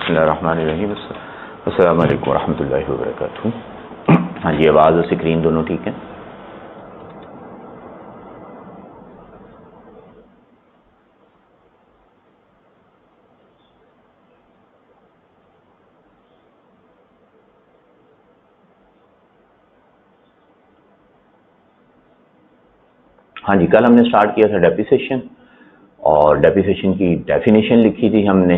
बिस्मिल्लाहिर्रहमानिर्रहीम। अस्सलामु अलैकुम रहमतुल्लाहि व बरकातुहू। हाँ जी, आवाज़ और स्क्रीन दोनों ठीक है? हाँ जी, कल हमने स्टार्ट किया था डेप्रिसिएशन और डेप्रिसिएशन की डेफिनेशन लिखी थी हमने।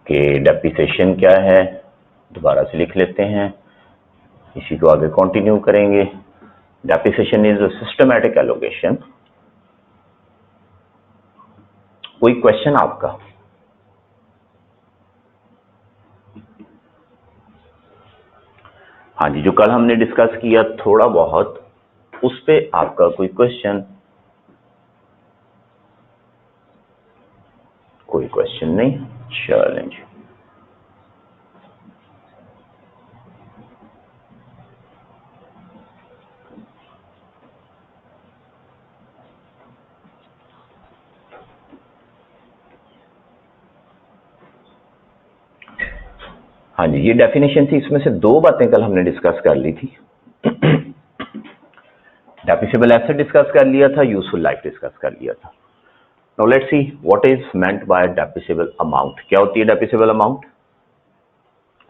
कि डेप्रिसिएशन क्या है, दोबारा से लिख लेते हैं, इसी को आगे कंटिन्यू करेंगे। Depreciation is a systematic allocation. कोई क्वेश्चन आपका? हाँ जी, जो कल हमने डिस्कस किया थोड़ा बहुत, उस पे आपका कोई क्वेश्चन? कोई क्वेश्चन नहीं, चलें जी। हाँ जी, ये डेफिनेशन थी। इसमें से दो बातें कल हमने डिस्कस कर ली थी। डेप्रिसिएबल एसेट डिस्कस कर लिया था, यूजफुल लाइफ डिस्कस कर लिया था। Now let's see what is meant bye depreciable amount. क्या होती है डेप्रिसिएबल अमाउंट?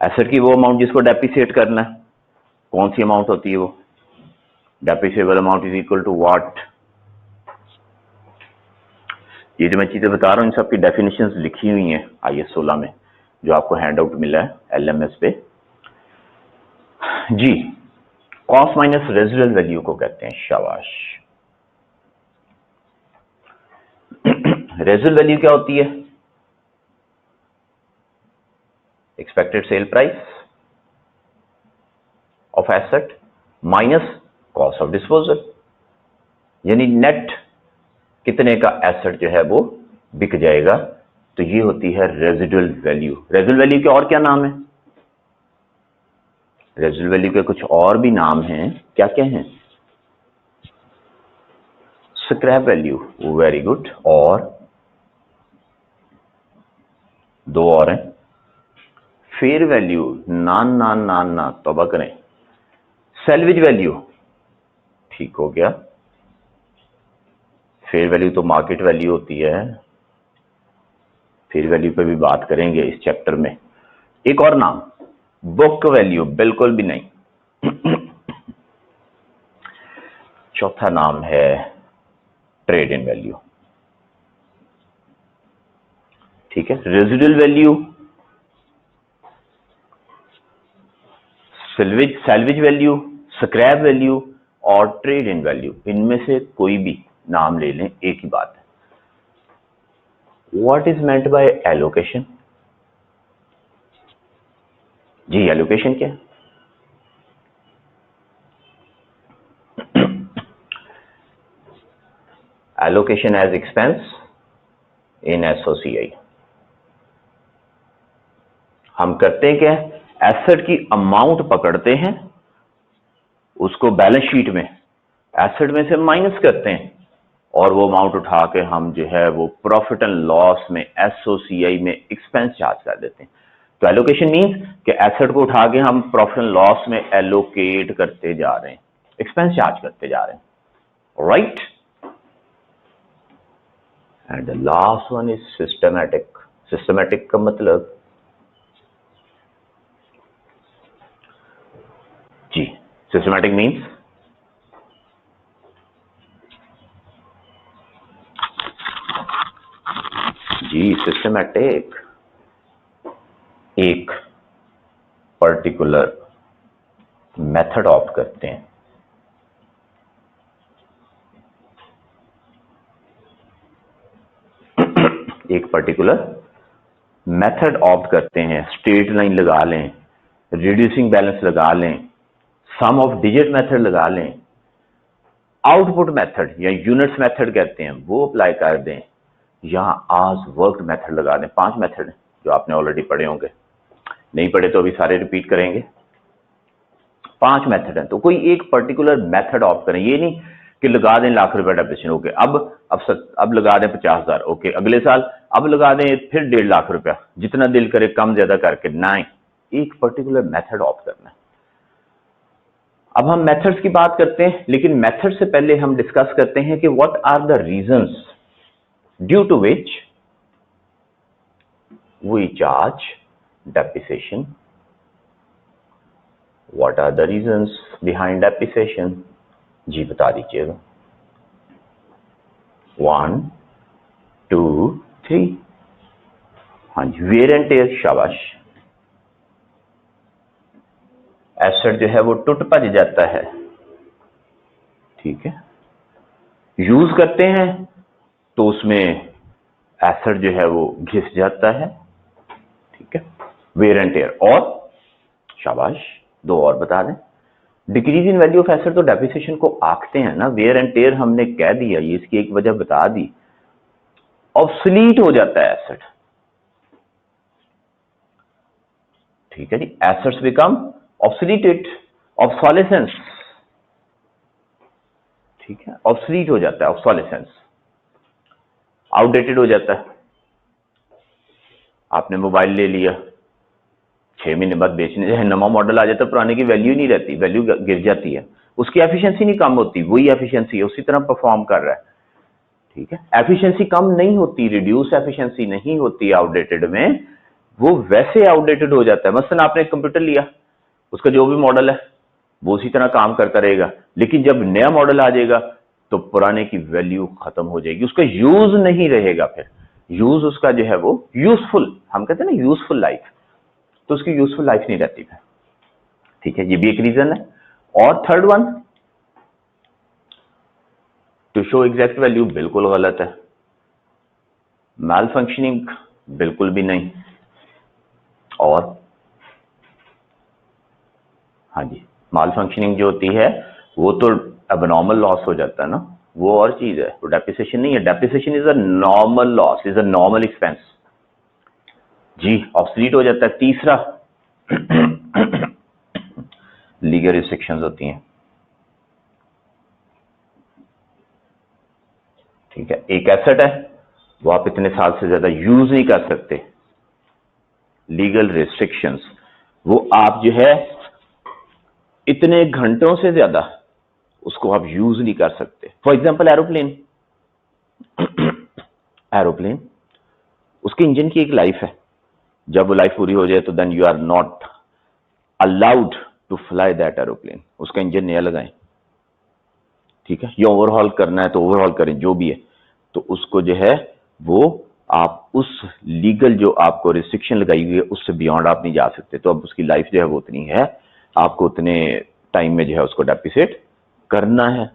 एसेट की वो अमाउंट जिसको डेप्रिसिएट करना है। कौन सी अमाउंट होती है वो? Depreciable amount is equal to what? ये जो मैं चीजें बता रहा हूँ इन सब की डेफिनेशंस लिखी हुई हैं IS 16 में, जो आपको हैंड आउट मिला है LMS पे जी। कॉस्ट माइनस रेजिडुअल वैल्यू को कहते हैं। शाबाश। रेजिडुअल वैल्यू क्या होती है? Expected sale price of asset minus cost of disposal, यानी नेट कितने का एसेट जो है वो बिक जाएगा। तो ये होती है रेजिडुअल वैल्यू। रेजिडुअल वैल्यू के और क्या नाम है? रेजिडुअल वैल्यू के कुछ और भी नाम हैं। क्या क्या हैं? Scrap value, very good. और दो और हैं। फेयर वैल्यू, ना तौबा करें। सैल्वेज वैल्यू, ठीक हो गया। फेयर वैल्यू तो मार्केट वैल्यू होती है। फेयर वैल्यू पे भी बात करेंगे इस चैप्टर में। एक और नाम, बुक वैल्यू, बिल्कुल भी नहीं। चौथा नाम है ट्रेड इन वैल्यू। ठीक है, residual value, salvage value, scrap value और ट्रेड इन वैल्यू। इनमें से कोई भी नाम ले लें, एक ही बात है। What is meant by allocation? जी, एलोकेशन क्या है? Allocation as expense in SOCI। हम करते हैं क्या? एसेट की अमाउंट पकड़ते हैं, उसको बैलेंस शीट में एसेट में से माइनस करते हैं और वो अमाउंट उठा के हम जो है वो प्रॉफिट एंड लॉस में SOCI में एक्सपेंस चार्ज कर देते हैं। तो एलोकेशन मींस कि एसेट को उठा के हम प्रॉफिट एंड लॉस में एलोकेट करते जा रहे हैं, एक्सपेंस चार्ज करते जा रहे हैं, right. And the last one is systematic. Systematic का मतलब जी, सिस्टमैटिक मींस जी, सिस्टमैटिक एक पर्टिकुलर मेथड ऑप्ट करते हैं। एक पर्टिकुलर मेथड ऑप्ट करते हैं। स्ट्रेट लाइन लगा लें, रिड्यूसिंग बैलेंस लगा लें, सम ऑफ डिजिट मेथड लगा लें, आउटपुट मेथड या यूनिट्स मेथड कहते हैं वो अप्लाई कर दें, यहां आज वर्क मेथड लगा दें। 5 मेथड जो आपने ऑलरेडी पढ़े होंगे, नहीं पढ़े तो अभी सारे रिपीट करेंगे। 5 मेथड हैं, तो कोई एक पर्टिकुलर मेथड ऑप्ट करें। ये नहीं कि लगा दें लाख रुपए डेप्रिसिएशन, ओके अब लगा दें 50,000, ओके अगले साल अब लगा दें फिर 1.5 लाख रुपया, जितना दिल करे कम ज्यादा करके, नहीं, एक पर्टिकुलर मेथड ऑप्ट करना है। अब हम मेथड्स की बात करते हैं, लेकिन मेथड से पहले हम डिस्कस करते हैं कि what are the reasons due to which we charge depreciation. What are the reasons behind depreciation? जी बता दीजिएगा। 1 2 3। हाँ जी, वेयर एंड टेयर, शाबाश। एसेट जो है वो टूट भज जाता है, ठीक है। यूज करते हैं तो उसमें एसेट जो है वो घिस जाता है, ठीक है। वेयर एंड टेयर, और शाबाश, 2 और बता दें। Decrease in value of asset तो डेप्रिसिएशन को आंकते हैं ना, वेयर एंड टेयर हमने कह दिया, ये इसकी एक वजह बता दी, ऑब्सोलीट हो जाता है एसेट, ठीक है जी। एसेट्स बिकम ऑब्सोलीटेड, ऑब्सोलेसेंस, ठीक है, ऑब्सोलीट हो जाता है, ऑब्सोलेसेंस, आउटडेटेड हो जाता है। आपने मोबाइल ले लिया, 6 महीने बाद बेचने जाए, नवा मॉडल आ जाता है, पुराने की वैल्यू नहीं रहती, वैल्यू गिर जाती है, उसकी एफिशिएंसी नहीं कम होती, वही एफिशिएंसी है, उसी तरह परफॉर्म कर रहा है, ठीक है। एफिशिएंसी कम नहीं होती, रिड्यूस एफिशिएंसी नहीं होती आउटडेटेड में, वो वैसे आउटडेटेड हो जाता है। मसलन आपने एक कंप्यूटर लिया, उसका जो भी मॉडल है वो उसी तरह काम करता रहेगा, लेकिन जब नया मॉडल आ जाएगा तो पुराने की वैल्यू खत्म हो जाएगी, उसका यूज नहीं रहेगा, फिर यूज उसका जो है वो यूजफुल, हम कहते हैं ना यूजफुल लाइफ, तो उसकी यूजफुल लाइफ नहीं रहती है, ठीक है। ये भी एक रीजन है। और third one, to show exact value, बिल्कुल गलत है। मैल फंक्शनिंग, बिल्कुल भी नहीं। और हाँ जी, माल फंक्शनिंग जो होती है वो तो एबनॉर्मल लॉस हो जाता है ना, वो और चीज है, वो डेप्रिसिएशन नहीं है। Depreciation is a normal loss, is a normal expense जी, ऑब्सोलीट हो जाता है। तीसरा, लीगल रिस्ट्रिक्शंस होती हैं, ठीक है। एक एसेट है वो आप इतने साल से ज्यादा यूज नहीं कर सकते, लीगल रिस्ट्रिक्शंस, वो आप जो है इतने घंटों से ज्यादा उसको आप यूज नहीं कर सकते। फॉर एग्जाम्पल एरोप्लेन, एरोप्लेन उसके इंजन की एक लाइफ है, जब वो लाइफ पूरी हो जाए तो then you are not allowed to fly that aeroplane, उसका इंजन नया लगाएं, ठीक है। या ओवरहॉल करना है तो ओवरहॉल करें, जो भी है, तो उसको जो है वो आप उस लीगल जो आपको रिस्ट्रिक्शन लगाई हुई है उससे बियॉन्ड आप नहीं जा सकते, तो अब उसकी लाइफ जो है वो उतनी है, आपको उतने टाइम में जो है उसको डेप्रिसिएट करना है,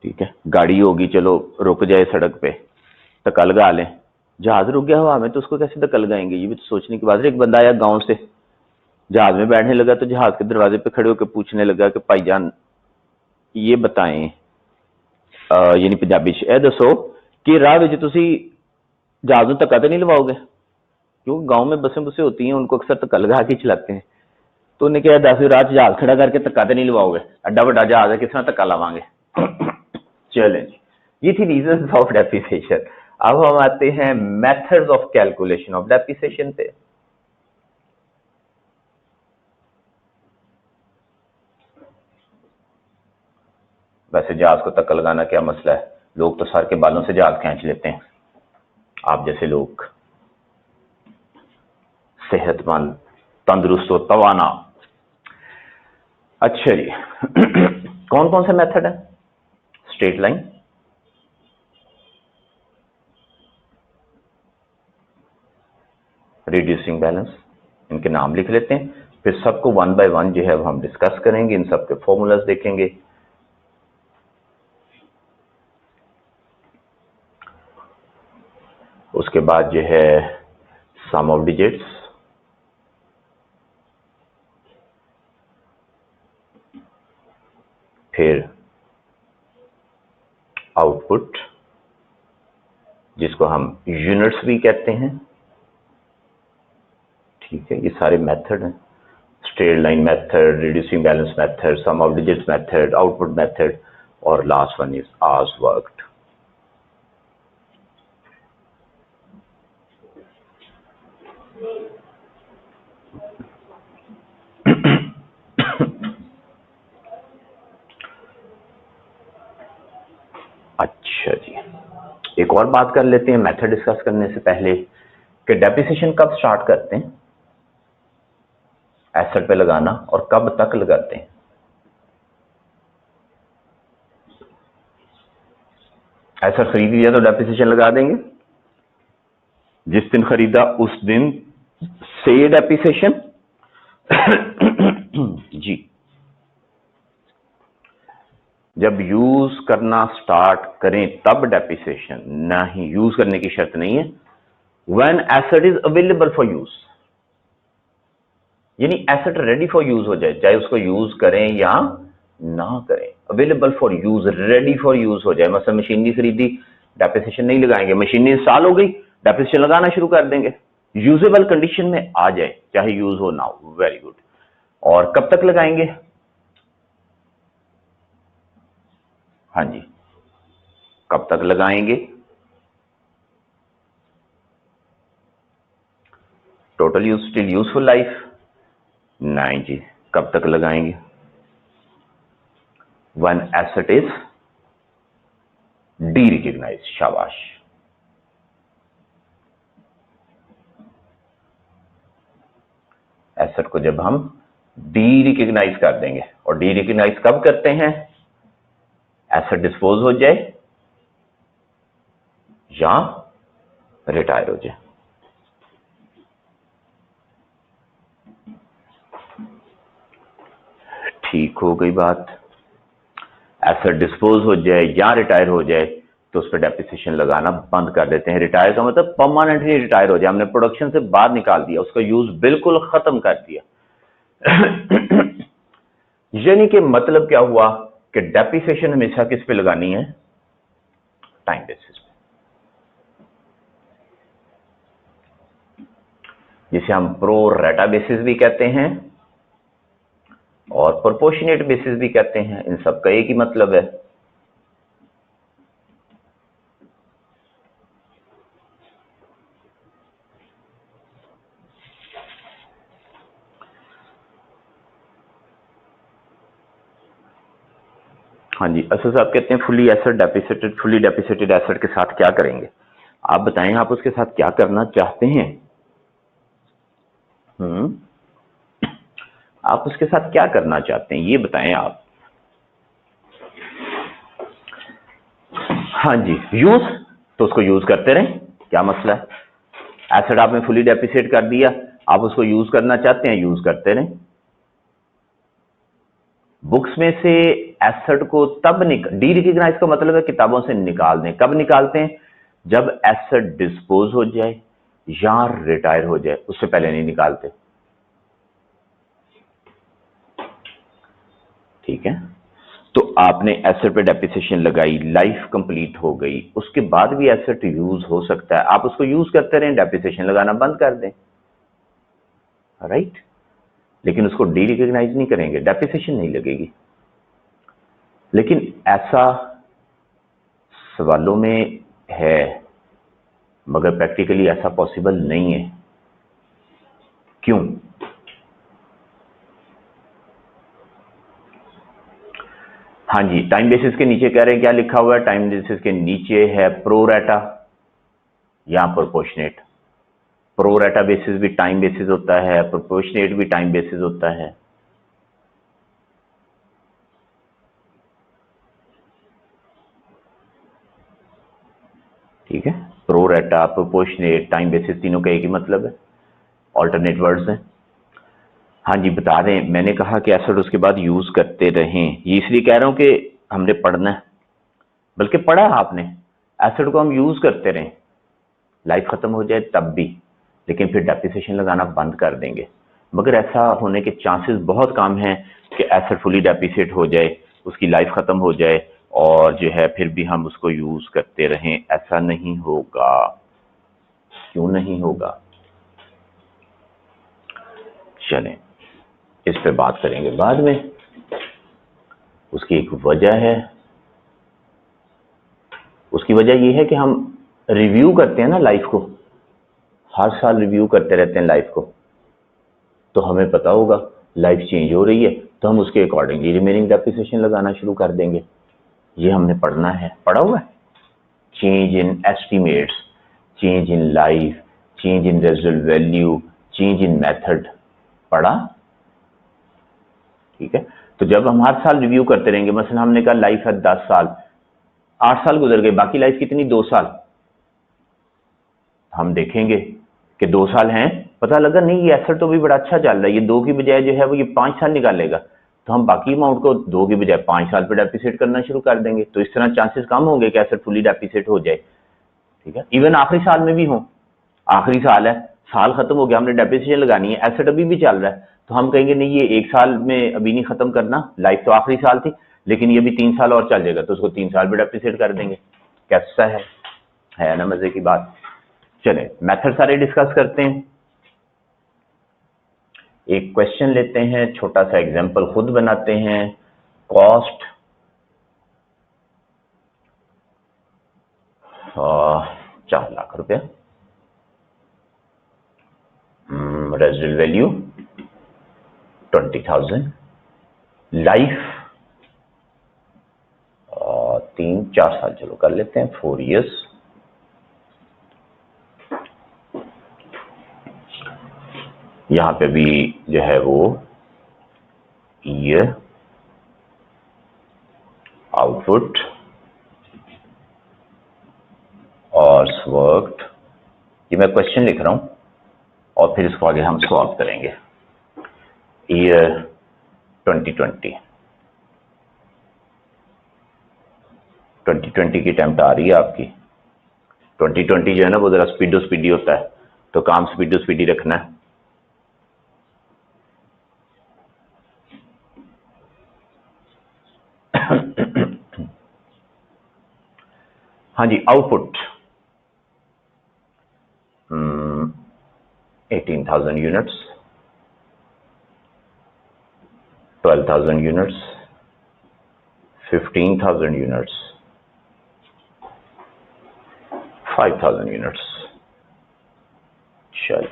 ठीक है। गाड़ी होगी, चलो रुक जाए सड़क पे, धक्का लगा लें, जहाज रुक गया हवा में तो उसको कैसे धक्का लगाएंगे, ये भी तो सोचने की बात है। एक बंदा आया गांव से, जहाज में बैठने लगा तो जहाज के दरवाजे पे खड़े होकर पूछने लगा कि भाईजान ये बताएं, यानी पंजाबी च, दसो कि राह विच तुसी जहाज में धक्का तो नहीं लवाओगे, क्योंकि गांव में बसें बुसें होती हैं, उनको अक्सर धक्का लगा के चलाते हैं। तो उन्हें कहा 10 रात जहाज खड़ा करके धक्का तो नहीं लवाओगे, एडा बड़ा जहाज है, किस तरह धक्का लवाएंगे। चलें, ये थी रीजंस ऑफ डेप्रिसिएशन। अब हम आते हैं methods of calculation of depreciation पे। वैसे जहाज को धक्का लगाना क्या मसला है, लोग तो सर के बालों से जहाज खींच लेते हैं, आप जैसे लोग सेहतमंद, तंदुरुस्त और तवाना। अच्छा जी, कौन कौन से मेथड है? स्ट्रेट लाइन, रिड्यूसिंग बैलेंस, इनके नाम लिख लेते हैं, फिर सबको 1 बाय 1 जो है हम डिस्कस करेंगे, इन सबके फॉर्मूलाज देखेंगे। उसके बाद जो है सम ऑफ डिजिट्स, फिर आउटपुट जिसको हम यूनिट्स भी कहते हैं, ठीक है। ये सारे मेथड हैं। straight line method, reducing balance method, sum of digits method, output method, और last one is hours worked. अच्छा जी, एक और बात कर लेते हैं मेथड डिस्कस करने से पहले कि डेप्रिसिएशन कब स्टार्ट करते हैं एसेट पे लगाना और कब तक लगाते हैं। एसेट खरीद लिया तो डेप्रिसिएशन लगा देंगे, जिस दिन खरीदा उस दिन से डेप्रिसिएशन जी। जब यूज करना स्टार्ट करें तब डेप्रिसिएशन, नहीं यूज करने की शर्त नहीं है। When asset is available for use, यानी एसेट रेडी फॉर यूज हो जाए, चाहे उसको यूज करें या ना करें, available for use, ready for use हो जाए। मतलब मशीनरी खरीदी, डेप्रिसिएशन नहीं लगाएंगे, मशीनरी इंस्टॉल हो गई, डेप्रिसिएशन लगाना शुरू कर देंगे, यूजेबल कंडीशन में आ जाए चाहे यूज हो ना हो। Very good. और कब तक लगाएंगे? हाँ जी, कब तक लगाएंगे? Total use still useful life? नहीं जी, कब तक लगाएंगे? One asset is derecognise. शाबाश। एसेट को जब हम डी रिकग्नाइज कर देंगे, और डी रिकग्नाइज कब करते हैं? एसेट डिस्पोज हो जाए या रिटायर हो जाए। ठीक हो गई बात। एसेट डिस्पोज हो जाए या रिटायर हो जाए तो उस पर डेप्रिसिएशन लगाना बंद कर देते हैं। रिटायर का मतलब परमानेंटली रिटायर हो जाए, हमने प्रोडक्शन से बाहर निकाल दिया, उसका यूज बिल्कुल खत्म कर दिया। यानी कि मतलब क्या हुआ कि डेप्रिसिएशन हमेशा किस पे लगानी है? टाइम बेसिस पे, जिसे हम प्रो रेटा बेसिस भी कहते हैं और प्रोपोर्शनेट बेसिस भी कहते हैं। इन सब का एक ही मतलब है। हाँ जी, असद साहब कहते हैं fully asset depreciated, fully depreciated asset के साथ क्या करेंगे? आप बताएं, आप उसके साथ क्या करना चाहते हैं? आप उसके साथ क्या करना चाहते हैं ये बताएं आप। हाँ जी, यूज तो उसको यूज करते रहें, क्या मसला है? एसेट आपने फुली डेप्रिसिएट कर दिया, आप उसको यूज करना चाहते हैं, यूज करते रहें। बुक्स में से एसेट को तब डी रिकग्नाइज का मतलब है किताबों से निकाल दें। कब निकालते हैं? जब एसेट डिस्पोज हो जाए या रिटायर हो जाए, उससे पहले नहीं निकालते। ठीक है, तो आपने एसेट पे डेप्रिसिएशन लगाई, लाइफ कंप्लीट हो गई, उसके बाद भी एसेट यूज हो सकता है, आप उसको यूज करते रहें, डेप्रिसिएशन लगाना बंद कर दें। राइट, लेकिन उसको डी रिकग्नाइज नहीं करेंगे, डेप्रिसिएशन नहीं लगेगी। लेकिन ऐसा सवालों में है, मगर प्रैक्टिकली ऐसा पॉसिबल नहीं है। क्यों? हाँ जी, टाइम बेसिस के नीचे कह रहे हैं, क्या लिखा हुआ है? टाइम बेसिस के नीचे है प्रो रेटा या प्रोपोर्शनेट। प्रो रेटा बेसिस भी टाइम बेसिस होता है, प्रोपोर्शनेट भी टाइम बेसिस होता है। ठीक है, प्रो रेटा, प्रोपोर्शनेट, टाइम बेसिस, तीनों का एक ही मतलब है, ऑल्टरनेट वर्ड्स हैं। हाँ जी, बता रहे हैं, मैंने कहा कि एसेट उसके बाद यूज करते रहें, ये इसलिए कह रहा हूं कि हमने पढ़ना है, बल्कि पढ़ा है आपने। एसेट को हम यूज करते रहें, लाइफ खत्म हो जाए तब भी, लेकिन फिर डेप्रिसिएशन लगाना बंद कर देंगे। मगर ऐसा होने के चांसेस बहुत कम हैं कि एसेट फुली डेप्रिसिएट हो जाए, उसकी लाइफ खत्म हो जाए और जो है फिर भी हम उसको यूज करते रहें। ऐसा नहीं होगा। क्यों नहीं होगा? चलें, इस पे बात करेंगे बाद में। उसकी एक वजह है, उसकी वजह यह है कि हम रिव्यू करते हैं ना लाइफ को, हर साल रिव्यू करते रहते हैं लाइफ को, तो हमें पता होगा लाइफ चेंज हो रही है तो हम उसके अकॉर्डिंगली रिमेनिंग डेप्रिसिएशन लगाना शुरू कर देंगे। ये हमने पढ़ना है, पढ़ा हुआ है। Change in estimates, change in life, change in residual value, change in method, पढ़ा? ठीक है। तो जब हम हर साल रिव्यू करते रहेंगे, मसलन हमने कहा लाइफ है 10 साल, 8 साल गुजर गए, बाकी लाइफ कितनी? 2 साल। हम देखेंगे कि 2 साल हैं, पता लगा नहीं ये एसेट तो भी बड़ा अच्छा चल रहा है, ये 2 की बजाय जो है वो ये 5 साल निकालेगा, तो हम बाकी अमाउंट को 2 की बजाय 5 साल पे डेप्रिसिएट करना शुरू कर देंगे। तो इस तरह चांसेस कम होंगे कि एसेट फुली डेप्रिसिएट हो जाए। ठीक है। इवन आखिरी साल में भी हो, आखिरी साल है, साल खत्म हो गया, हमने डेप्रिसिएशन लगानी है, एसेट अभी भी चल रहा है, तो हम कहेंगे नहीं ये 1 साल में अभी नहीं खत्म करना, लाइफ तो आखिरी साल थी लेकिन ये भी 3 साल और चल जाएगा, तो उसको 3 साल पे डेप्रिसिएट कर देंगे। कैसा है ना मजे की बात। चले मेथड सारे डिस्कस करते हैं। एक क्वेश्चन लेते हैं, छोटा सा एग्जांपल खुद बनाते हैं। कॉस्ट 4 लाख रुपया, रेजिडुअल वैल्यू 20,000, लाइफ 3-4 साल चलो कर लेते हैं, 4 years, यहां पे भी जो है वो ईयर, आउटपुट और वर्कड, ये मैं क्वेश्चन लिख रहा हूं और फिर इसको आगे हम सॉल्व करेंगे। ईयर 2020 की अटेम्प्ट आ रही है आपकी। 2020 जो है ना वो जरा स्पीडी होता है, तो काम स्पीडी रखना है। हाँ जी, output 18,000 units, 12,000 units, 15,000 units, 5,000 units. चलो,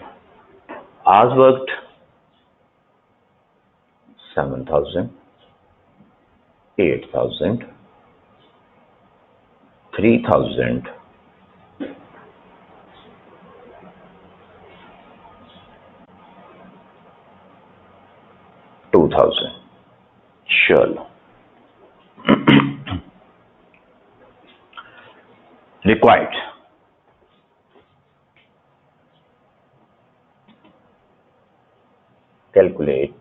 आज वर्कड 7,000, 8,000, 3,000, 2,000। चलो required calculate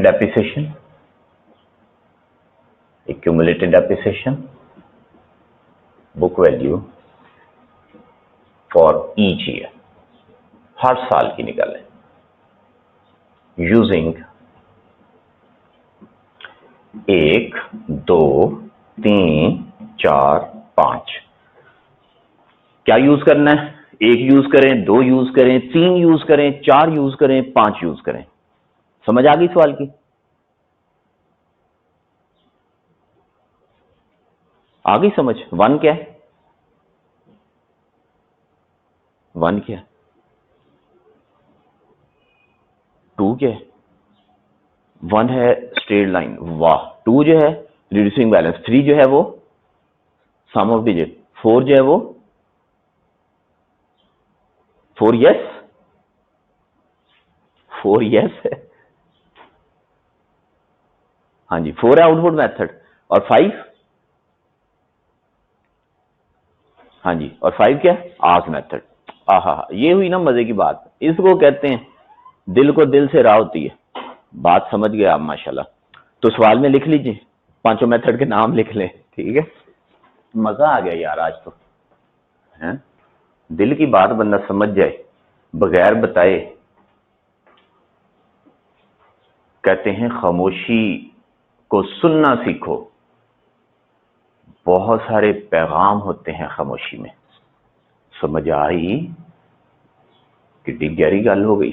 depreciation, accumulated depreciation, book value for each year, हर साल की निकालें यूजिंग 1, 2, 3, 4, 5। क्या यूज करना है? 1 यूज करें, 2 यूज करें, 3 यूज करें, 4 यूज करें, 5 यूज करें। समझ आ गई सवाल की? आ गई समझ? 1 क्या है? 1 क्या है? 2 क्या है? 1 है स्ट्रेट लाइन, वाह। 2 जो है रिड्यूसिंग बैलेंस, 3 जो है वो सम ऑफ डिजिट, 4 जो है वो 4 यस, 4 यस है। हाँ जी, 4 है आउटपुट मेथड, और 5, हाँ जी, और 5 क्या है? Ask method. आहा, ये हुई ना मजे की बात। इसको कहते हैं दिल को दिल से राह होती है। बात समझ गए आप माशाल्लाह। तो सवाल में लिख लीजिए, 5 मेथड के नाम लिख लें। ठीक है, मजा आ गया यार आज तो, है? दिल की बात बंदा समझ जाए बगैर बताए। कहते हैं खामोशी को सुनना सीखो, बहुत सारे पैगाम होते हैं खामोशी में। समझ आई? कितनी गहरी गल हो गई।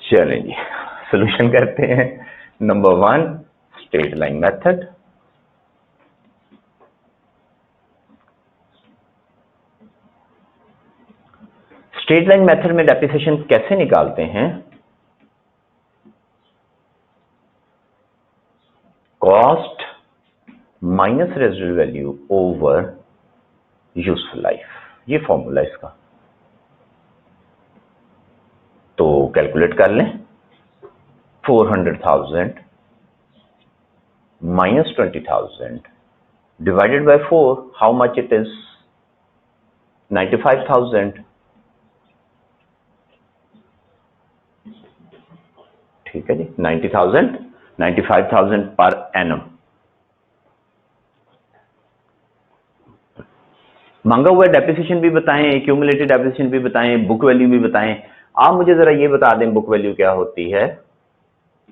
चलें जी, सोल्यूशन करते हैं। Number 1, straight line method. Straight line method में डेप्रिसिएशन कैसे निकालते हैं? Cost minus residual value over useful life, ये फॉर्मूला इसका। तो कैलकुलेट कर लें। 400,000 minus 20,000 divided by 4, how much it is? 95,000। ठीक है जी, 90,000, 95,000 पर एनम मांगा हुआ। डेप्रिसिएशन भी बताएं, एक्यूमुलेटेड डेप्रिसिएशन भी बताएं, बुक वैल्यू भी बताएं। आप मुझे जरा ये बता दें बुक वैल्यू क्या होती है,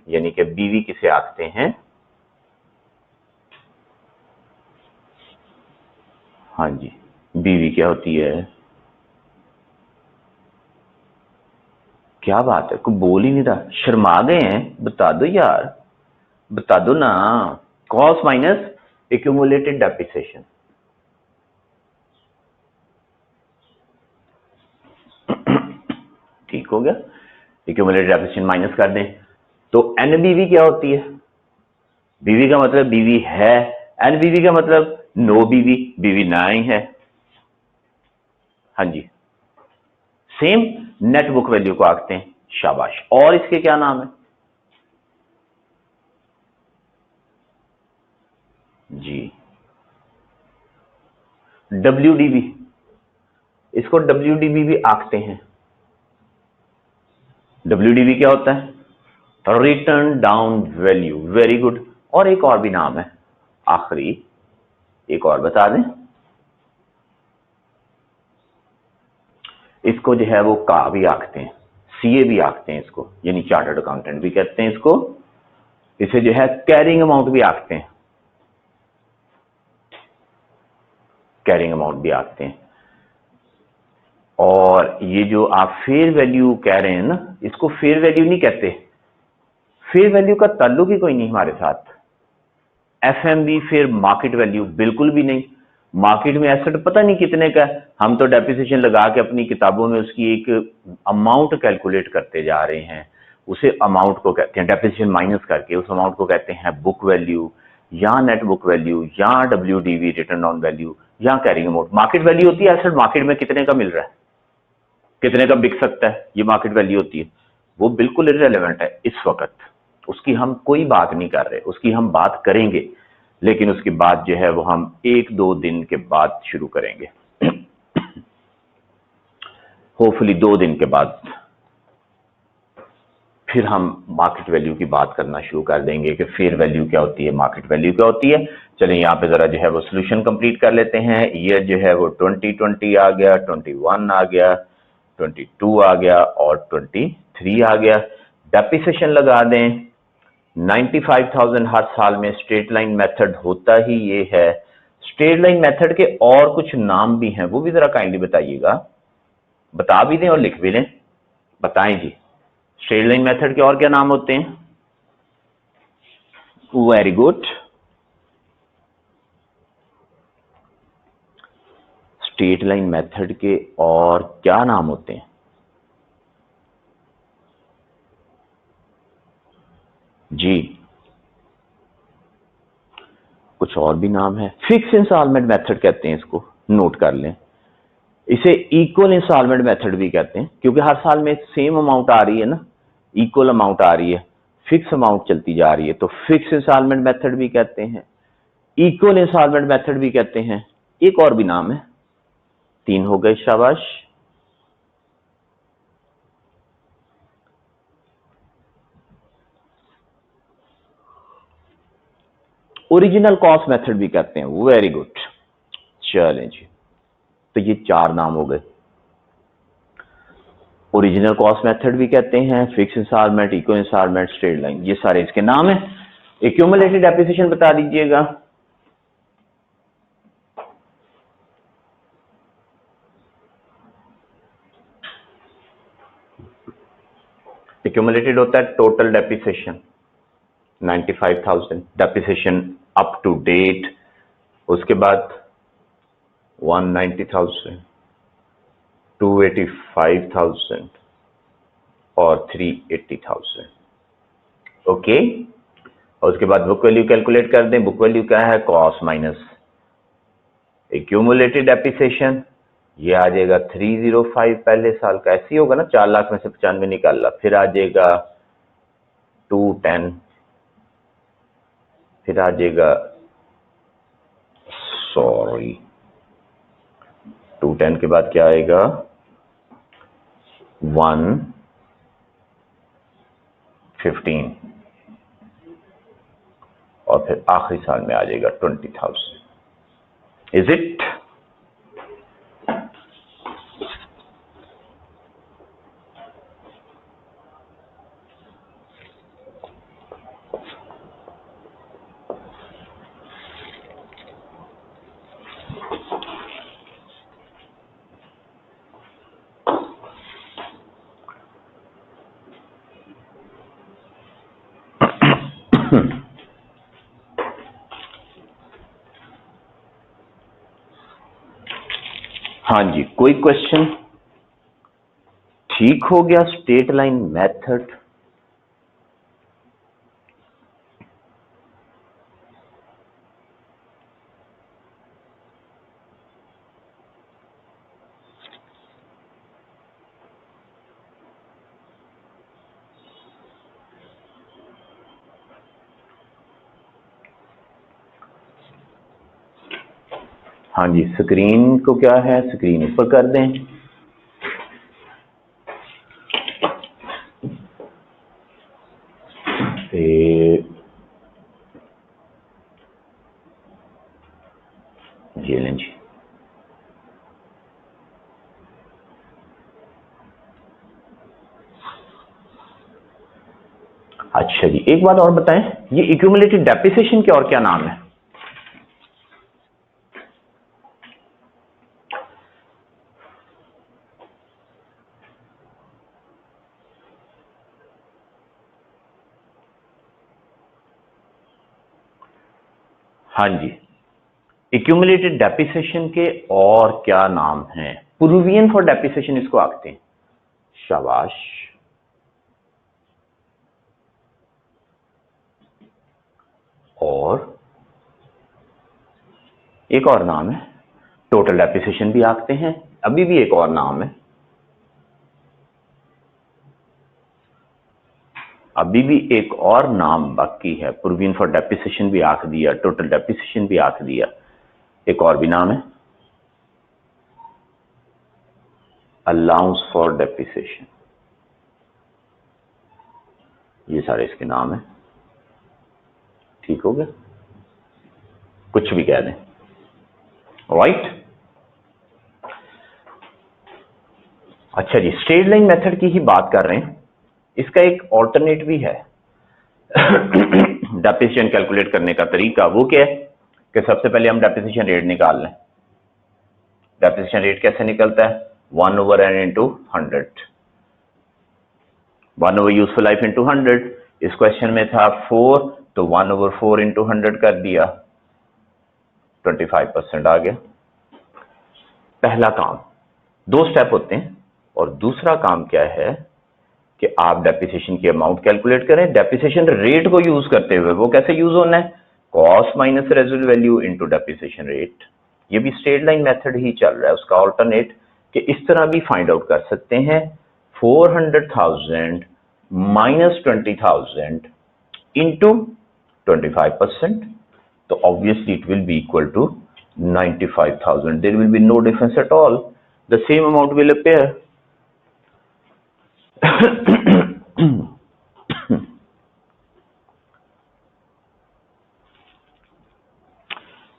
यानी कि बीवी किसे आखते हैं? हाँ जी, बीवी क्या होती है? क्या बात है, कोई बोल ही नहीं रहा, शर्मा गए हैं? बता दो यार, बता दो ना। Cost minus accumulated depreciation. ठीक हो गया, एक्यूमुलेटेड डेप्रिसिएशन माइनस कर दें तो एनबीवी क्या होती है? बीवी का मतलब बीवी है, एनबीवी का मतलब नो बीवी, बीवी ना ही है। हाँ जी, सेम नेट बुक वैल्यू को आखते हैं। शाबाश। और इसके क्या नाम है जी? डब्ल्यूडीबी, इसको डब्ल्यूडीबी भी आखते हैं। डब्ल्यूडीबी क्या होता है? Return down value. Very good. और एक और भी नाम है, आखिरी एक और बता दें। इसको जो है वो का भी आखते हैं, सीए भी आखते हैं इसको, यानी चार्टर्ड अकाउंटेंट भी कहते हैं इसको। इसे जो है कैरिंग अमाउंट भी आखते हैं, कैरिंग अमाउंट भी आखते हैं। और ये जो आप फेयर वैल्यू कह रहे हैं ना, इसको फेयर वैल्यू नहीं कहते। फेयर वैल्यू का ताल्लुक ही कोई नहीं हमारे साथ। एफएमवी फेयर मार्केट वैल्यू बिल्कुल भी नहीं। मार्केट में एसेट पता नहीं कितने का है, हम तो डेप्रिसिएशन लगा के अपनी किताबों में उसकी एक अमाउंट कैलकुलेट करते जा रहे हैं। उसे अमाउंट को कहते हैं, डेप्रिसिएशन माइनस करके उस अमाउंट को कहते हैं बुक वैल्यू या नेट बुक वैल्यू या डब्ल्यूडीवी रिटर्न ऑन वैल्यू या कैरिंग अमाउंट। मार्केट वैल्यू होती है एसेट मार्केट में कितने का मिल रहा है, कितने का बिक सकता है, ये मार्केट वैल्यू होती है। वो बिल्कुल इररिलेवेंट है इस वक्त, उसकी हम कोई बात नहीं कर रहे, उसकी हम बात करेंगे लेकिन उसकी बात जो है वो हम 1-2 दिन के बाद शुरू करेंगे। होपफुली 2 दिन के बाद फिर हम मार्केट वैल्यू की बात करना शुरू कर देंगे कि फेयर वैल्यू क्या होती है, मार्केट वैल्यू क्या होती है। चलिए यहाँ पे जरा जो है वो सोल्यूशन कंप्लीट कर लेते हैं। ईयर जो है वो 2020 आ गया, 21 आ गया, 22 आ गया और 23 आ गया। डेप्रिसिएशन लगा दें 95,000 हर साल में। स्ट्रेट लाइन मेथड होता ही ये है। स्ट्रेट लाइन मेथड के और कुछ नाम भी हैं, वो भी जरा काइंडली बताइएगा, बता भी दें और लिख भी लें। बताएं जी, स्ट्रेट लाइन मेथड के और क्या नाम होते हैं? Very good. Straight line method के और क्या नाम होते हैं जी? कुछ और भी नाम है। फिक्स इंस्टॉलमेंट मेथड कहते हैं इसको, नोट कर लें। इसे इक्वल इंस्टॉलमेंट मेथड भी कहते हैं क्योंकि हर साल में सेम अमाउंट आ रही है ना, इक्वल अमाउंट आ रही है, फिक्स अमाउंट चलती जा रही है, तो फिक्स इंस्टॉलमेंट मेथड भी कहते हैं, इक्वल इंस्टॉलमेंट मेथड भी कहते हैं। एक और भी नाम है, 3 हो गए, शाबाश। ओरिजिनल कॉस्ट मेथड भी कहते हैं। Very good. चलें जी, तो ये 4 नाम हो गए। ओरिजिनल कॉस्ट मेथड भी कहते हैं, fix instalment, equal instalment, straight line, ये सारे इसके नाम हैं। एक्यूमुलेटेड डेप्रिसिएशन बता दीजिएगा। एक्यूमुलेटेड होता है total depreciation 95,000 depreciation up to date, उसके बाद 190,000, 285,000 और 380,000। ओके, और उसके बाद बुक वैल्यू कैलकुलेट कर दें। बुक वैल्यू क्या है? कॉस्ट माइनस एक्यूमुलेटेड डेप्रिसिएशन, ये आ जाएगा 305 पहले साल का, ऐसे ही होगा ना, 4 लाख में से 95 निकाल, फिर आ जाएगा 210, फिर आ जाएगा 210 के बाद क्या आएगा 115 और फिर आखिरी साल में आ जाएगा 20,000। Is it? हाँ जी, कोई क्वेश्चन? ठीक हो गया स्ट्रेट लाइन मेथड। हाँ जी, स्क्रीन को क्या है, स्क्रीन ऊपर कर दें। ये लें जी। अच्छा जी, एक बात और बताएं, ये एक्यूमुलेटेड डेप्रिसिएशन के और क्या नाम है? हाँ जी, एक्यूमुलेटेड डेप्रिसिएशन के और क्या नाम हैं? प्रोविजन फॉर डेप्रिसिएशन इसको आखते हैं। शाबाश। और एक और नाम है, टोटल डेप्रिसिएशन भी आखते हैं। अभी भी एक और नाम है, अभी भी एक और नाम बाकी है। प्रोविजन फॉर डेप्रिसिएशन भी आख दिया, टोटल डेप्रिसिएशन भी आख दिया, एक और भी नाम है अलाउंस फॉर डेप्रिसिएशन। ये सारे इसके नाम है। ठीक हो गया, कुछ भी कह दें। राइट। अच्छा जी, स्ट्रेट लाइन मेथड की ही बात कर रहे हैं। इसका एक ऑल्टरनेट भी है डेप्रिसिएशन कैलकुलेट करने का तरीका। वो क्या है कि सबसे पहले हम डेप्रिसिएशन रेट निकाल लें। डेप्रिसिएशन रेट कैसे निकलता है? 1/n into 100, 1 useful life into 100। इस क्वेश्चन में था 4, तो 1/4 इंटू 100 कर दिया, 25% आ गया। पहला काम, 2 स्टेप होते हैं। और दूसरा काम क्या है कि आप डेप्रिसिएशन की अमाउंट कैलकुलेट करें डेप्रिसिएशन रेट को यूज करते हुए। वो कैसे यूज होना है? Cost minus residual value into depreciation rate. ये भी स्ट्रेट लाइन मेथड ही चल रहा है, उसका ऑल्टरनेट कि इस तरह भी फाइंड आउट कर सकते हैं। 400,000 माइनस 20,000 इंटू 25%, तो obviously it will be equal to 95,000. There will be no difference at all. The same amount will appear.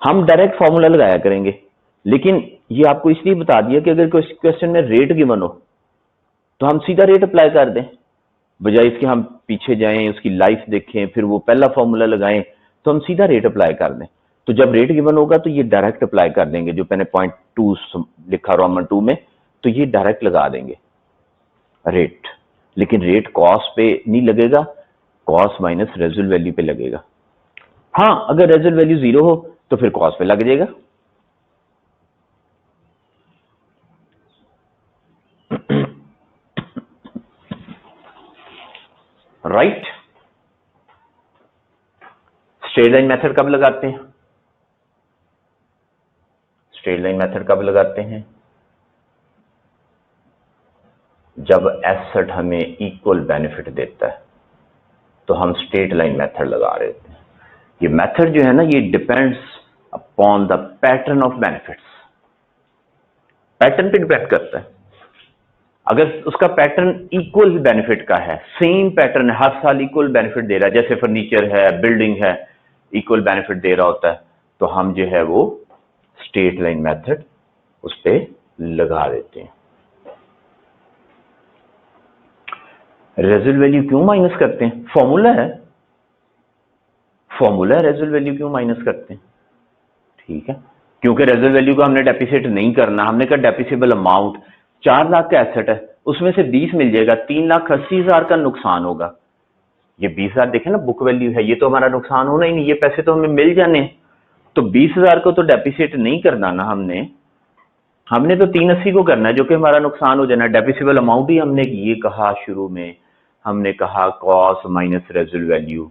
हम डायरेक्ट फॉर्मूला लगाया करेंगे, लेकिन ये आपको इसलिए बता दिया कि अगर क्वेश्चन में रेट गिवन हो तो हम सीधा रेट अप्लाई कर दें, बजाय इसके हम पीछे जाएं, उसकी लाइफ देखें, फिर वो पहला फॉर्मूला लगाएं। तो हम सीधा रेट अप्लाई कर दें। तो जब रेट गिवन होगा तो ये डायरेक्ट अप्लाई कर देंगे, जो मैंने पॉइंट 2 लिखा रोमन 2 में, तो ये डायरेक्ट लगा देंगे रेट। लेकिन रेट कॉस्ट पे नहीं लगेगा, कॉस्ट माइनस रेजुअल वैल्यू पे लगेगा। हाँ, अगर रेजुअल वैल्यू 0 हो तो फिर कॉस्ट पे लग जाएगा। राइट। स्ट्रेट लाइन मेथड कब लगाते हैं? स्ट्रेट लाइन मेथड कब लगाते हैं? जब एसेट हमें इक्वल बेनिफिट देता है तो हम स्ट्रेट लाइन मेथड लगा रहे होते हैं। ये मेथड जो है ना, ये depends upon the pattern of benefits, pattern पे डिपेंड करता है। अगर उसका पैटर्न इक्वल बेनिफिट का है, सेम पैटर्न है, हर साल इक्वल बेनिफिट दे रहा है, जैसे फर्नीचर है, बिल्डिंग है, इक्वल बेनिफिट दे रहा होता है, तो हम जो है वो स्ट्रेट लाइन मेथड उस पर लगा देते हैं। रेजुअल वैल्यू क्यों माइनस करते हैं? फॉर्मूला है, रेजुअल वैल्यू क्यों माइनस करते हैं? ठीक है, क्योंकि रेजुअल वैल्यू को हमने डेप्रिसिएट नहीं करना। हमने कहा डेप्रिसिएबल अमाउंट 4 लाख का एसेट है, उसमें से 20 मिल जाएगा, 3,80,000 का नुकसान होगा। ये 20,000 देखें ना, बुक वैल्यू है, ये तो हमारा नुकसान होना ही नहीं, ये पैसे तो हमें मिल जाने। तो 20,000 को तो डेप्रिसिएट नहीं करना ना हमने तो 380 को करना है, जो कि हमारा नुकसान हो जाना। डेप्रिसिएबल अमाउंट ही हमने ये कहा शुरू में, हमने कहा कॉस्ट माइनस रेजुअल वैल्यू।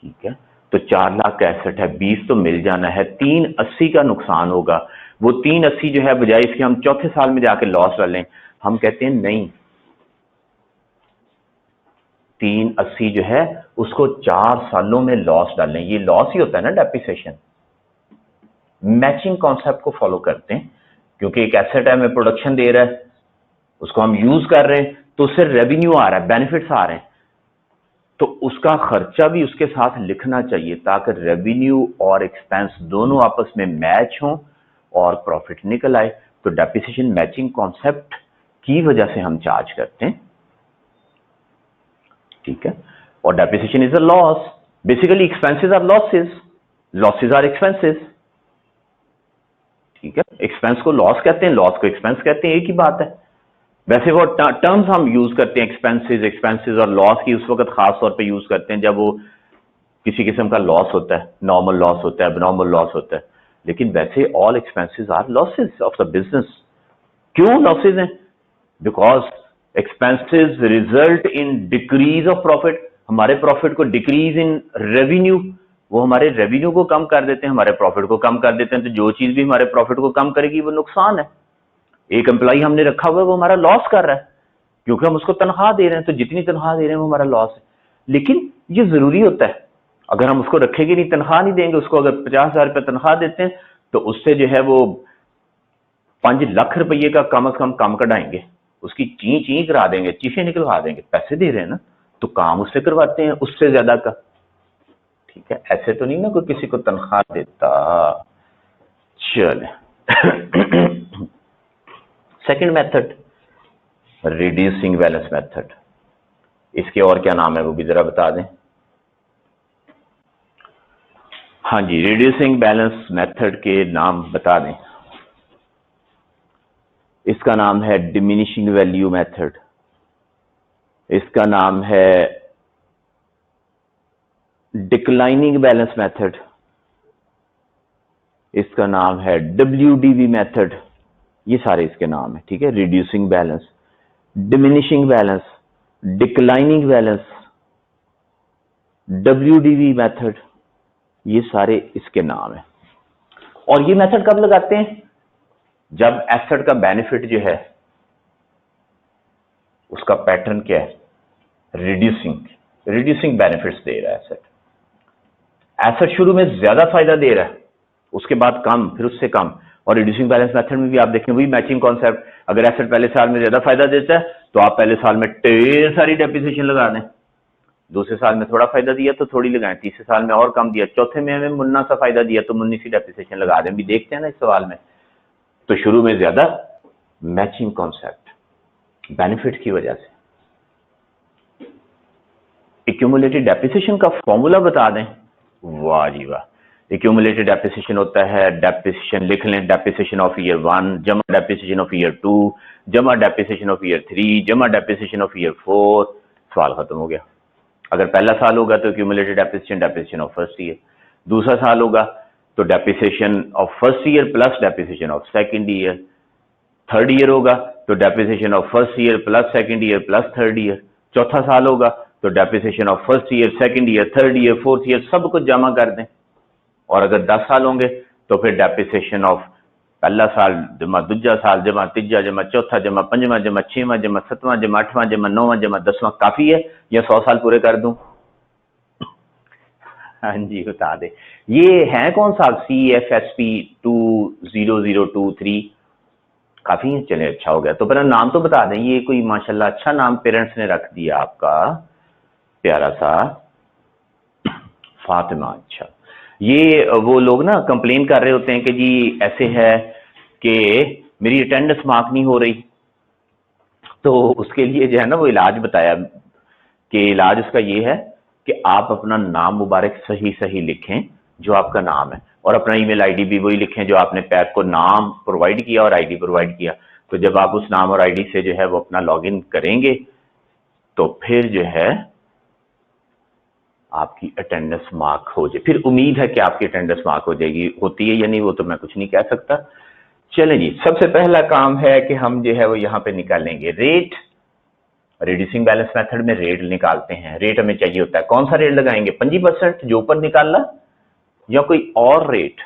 ठीक है, तो 4 लाख का एसेट है, 20 तो मिल जाना है, 380 का नुकसान होगा। वो 380 जो है, बजाय इसके हम चौथे साल में जाके लॉस डालें, हम कहते हैं नहीं, 380 जो है उसको 4 सालों में लॉस डालें। ये लॉस ही होता है ना डेप्रिसिएशन। मैचिंग कॉन्सेप्ट को फॉलो करते हैं, क्योंकि एक एसेट है, हमें प्रोडक्शन दे रहा है, उसको हम यूज कर रहे हैं, तो उससे रेवेन्यू आ रहा है, बेनिफिट्स आ रहे हैं, तो उसका खर्चा भी उसके साथ लिखना चाहिए, ताकि रेवेन्यू और एक्सपेंस दोनों आपस में मैच हों और प्रॉफिट निकल आए। तो डेप्रिसिएशन मैचिंग कॉन्सेप्ट की वजह से हम चार्ज करते हैं। ठीक है, और depreciation is a loss. Basically expenses are losses, losses are expenses. ठीक है, एक्सपेंस को लॉस कहते हैं, लॉस को एक्सपेंस कहते हैं, एक ही बात है। वैसे वो टर्म्स हम यूज करते हैं, एक्सपेंसेस और लॉस की, उस वक्त खास तौर पे यूज करते हैं जब वो किसी किस्म का लॉस होता है, नॉर्मल लॉस होता है, एबनॉर्मल लॉस होता है। लेकिन वैसे all expenses are losses of the business. क्यों लॉसेस हैं? Because expenses result in decrease of profit. हमारे प्रॉफिट को डिक्रीज इन रेवेन्यू, वो हमारे रेवेन्यू को कम कर देते हैं, हमारे प्रॉफिट को कम कर देते हैं। तो जो चीज भी हमारे प्रॉफिट को कम करेगी वो नुकसान है। एक एम्प्लॉई हमने रखा हुआ है, वो हमारा लॉस कर रहा है, क्योंकि हम उसको तनख्वाह दे रहे हैं, तो जितनी तनख्वाह दे रहे हैं वो हमारा लॉस है। लेकिन ये जरूरी होता है, अगर हम उसको रखेंगे नहीं, तनख्वाह नहीं देंगे उसको, अगर 50,000 रुपये तनख्वाह देते हैं तो उससे जो है वो 5 लाख रुपये का कम से कम कढ़ाएंगे, उसकी ची ची करा देंगे, चीखें निकलवा देंगे। पैसे दे रहे हैं ना, तो काम उससे करवाते हैं उससे ज्यादा का। ठीक है, ऐसे तो नहीं ना कोई किसी को तनख्वाह देता। चल second method, reducing balance method. इसके और क्या नाम है वो भी जरा बता दें। हाँ जी, रिड्यूसिंग बैलेंस मेथड के नाम बता दें। इसका नाम है डिमिनिशिंग वैल्यू मेथड, इसका नाम है डिक्लाइनिंग बैलेंस मेथड, इसका नाम है WDV मेथड। ये सारे इसके नाम है। ठीक है, reducing balance, diminishing balance, declining balance, WDV method, ये सारे इसके नाम है। और ये मेथड कब लगाते हैं? जब एसेट का बेनिफिट जो है उसका पैटर्न क्या है? रिड्यूसिंग बेनिफिट्स दे रहा है एसेट। एसेट शुरू में ज्यादा फायदा दे रहा है, उसके बाद कम, फिर उससे कम। और रिड्यूसिंग बैलेंस मेथड में भी आप देखें वही मैचिंग कॉन्सेप्ट। अगर एसेट पहले साल में ज्यादा फायदा देता है तो आप पहले साल में ढेर सारी डेप्रिसिएशन लगा दें, दूसरे साल में थोड़ा फायदा दिया तो थोड़ी लगाएं, तीसरे साल में और कम दिया, चौथे में हमें मुन्ना सा फायदा दिया तो मुन्नी सी डेप्रिसिएशन लगा दें। भी देखते हैं ना इस सवाल में, तो शुरू में ज्यादा मैचिंग कॉन्सेप्ट बेनिफिट की वजह से। एक्यूमुलेटेड डेप्रिसिएशन का फॉर्मूला बता दें। वाह जी वाह, एक्यूमुलेटेड डेप्रिसिएशन होता है, डेप्रिसिएशन लिख लें, डेप्रिसिएशन ऑफ ईयर 1 जमा डेप्रिसिएशन ऑफ ईयर 2 जमा डेप्रिसिएशन ऑफ ईयर 3 जमा डेप्रिसिएशन ऑफ ईयर 4। सवाल खत्म हो गया। अगर पहला साल होगा तो accumulated depreciation of first year, दूसरा साल होगा तो depreciation of first year plus depreciation of second year, third year होगा तो depreciation of first year plus second year plus third year, चौथा साल होगा तो depreciation of first year, second year, third year, fourth year सब कुछ जमा कर दें। और अगर 10 साल होंगे तो फिर डेप्रिसिएशन ऑफ पहला साल जमा दूसरा साल जमा तीसरा जमा चौथा जमा पंजवां जमा छठवां जमा सतवां जमा आठवां जमा नौवां जमा 10वां। काफी है या 100 साल पूरे कर दूं? हाँ जी बता दे। ये है कौन सा? CFSP 20023। काफी है, चले अच्छा हो गया। तो पहले नाम तो बता दें, ये कोई माशाल्लाह अच्छा नाम पेरेंट्स ने रख दिया आपका, प्यारा सा फातिमा। अच्छा, ये वो लोग ना कंप्लेन कर रहे होते हैं कि जी ऐसे है कि मेरी अटेंडेंस मार्क नहीं हो रही, तो उसके लिए जो है ना वो इलाज बताया कि इलाज उसका ये है कि आप अपना नाम मुबारक सही सही लिखें जो आपका नाम है, और अपना ईमेल आईडी भी वही लिखें जो आपने पैक को नाम प्रोवाइड किया और आईडी प्रोवाइड किया। तो जब आप उस नाम और आईडी से जो है वो अपना लॉगिन करेंगे तो फिर जो है आपकी अटेंडेंस मार्क हो जाए। फिर उम्मीद है कि आपकी अटेंडेंस मार्क हो जाएगी, होती है या नहीं वो तो मैं कुछ नहीं कह सकता। चलें जी, सबसे पहला काम है कि हम जो है वो यहाँ पे निकालेंगे रेट। रिड्यूसिंग बैलेंस मेथड में रेट निकालते हैं। रेट हमें चाहिए होता है, कौन सा रेट लगाएंगे? 25% जो ऊपर निकाला या कोई और रेट?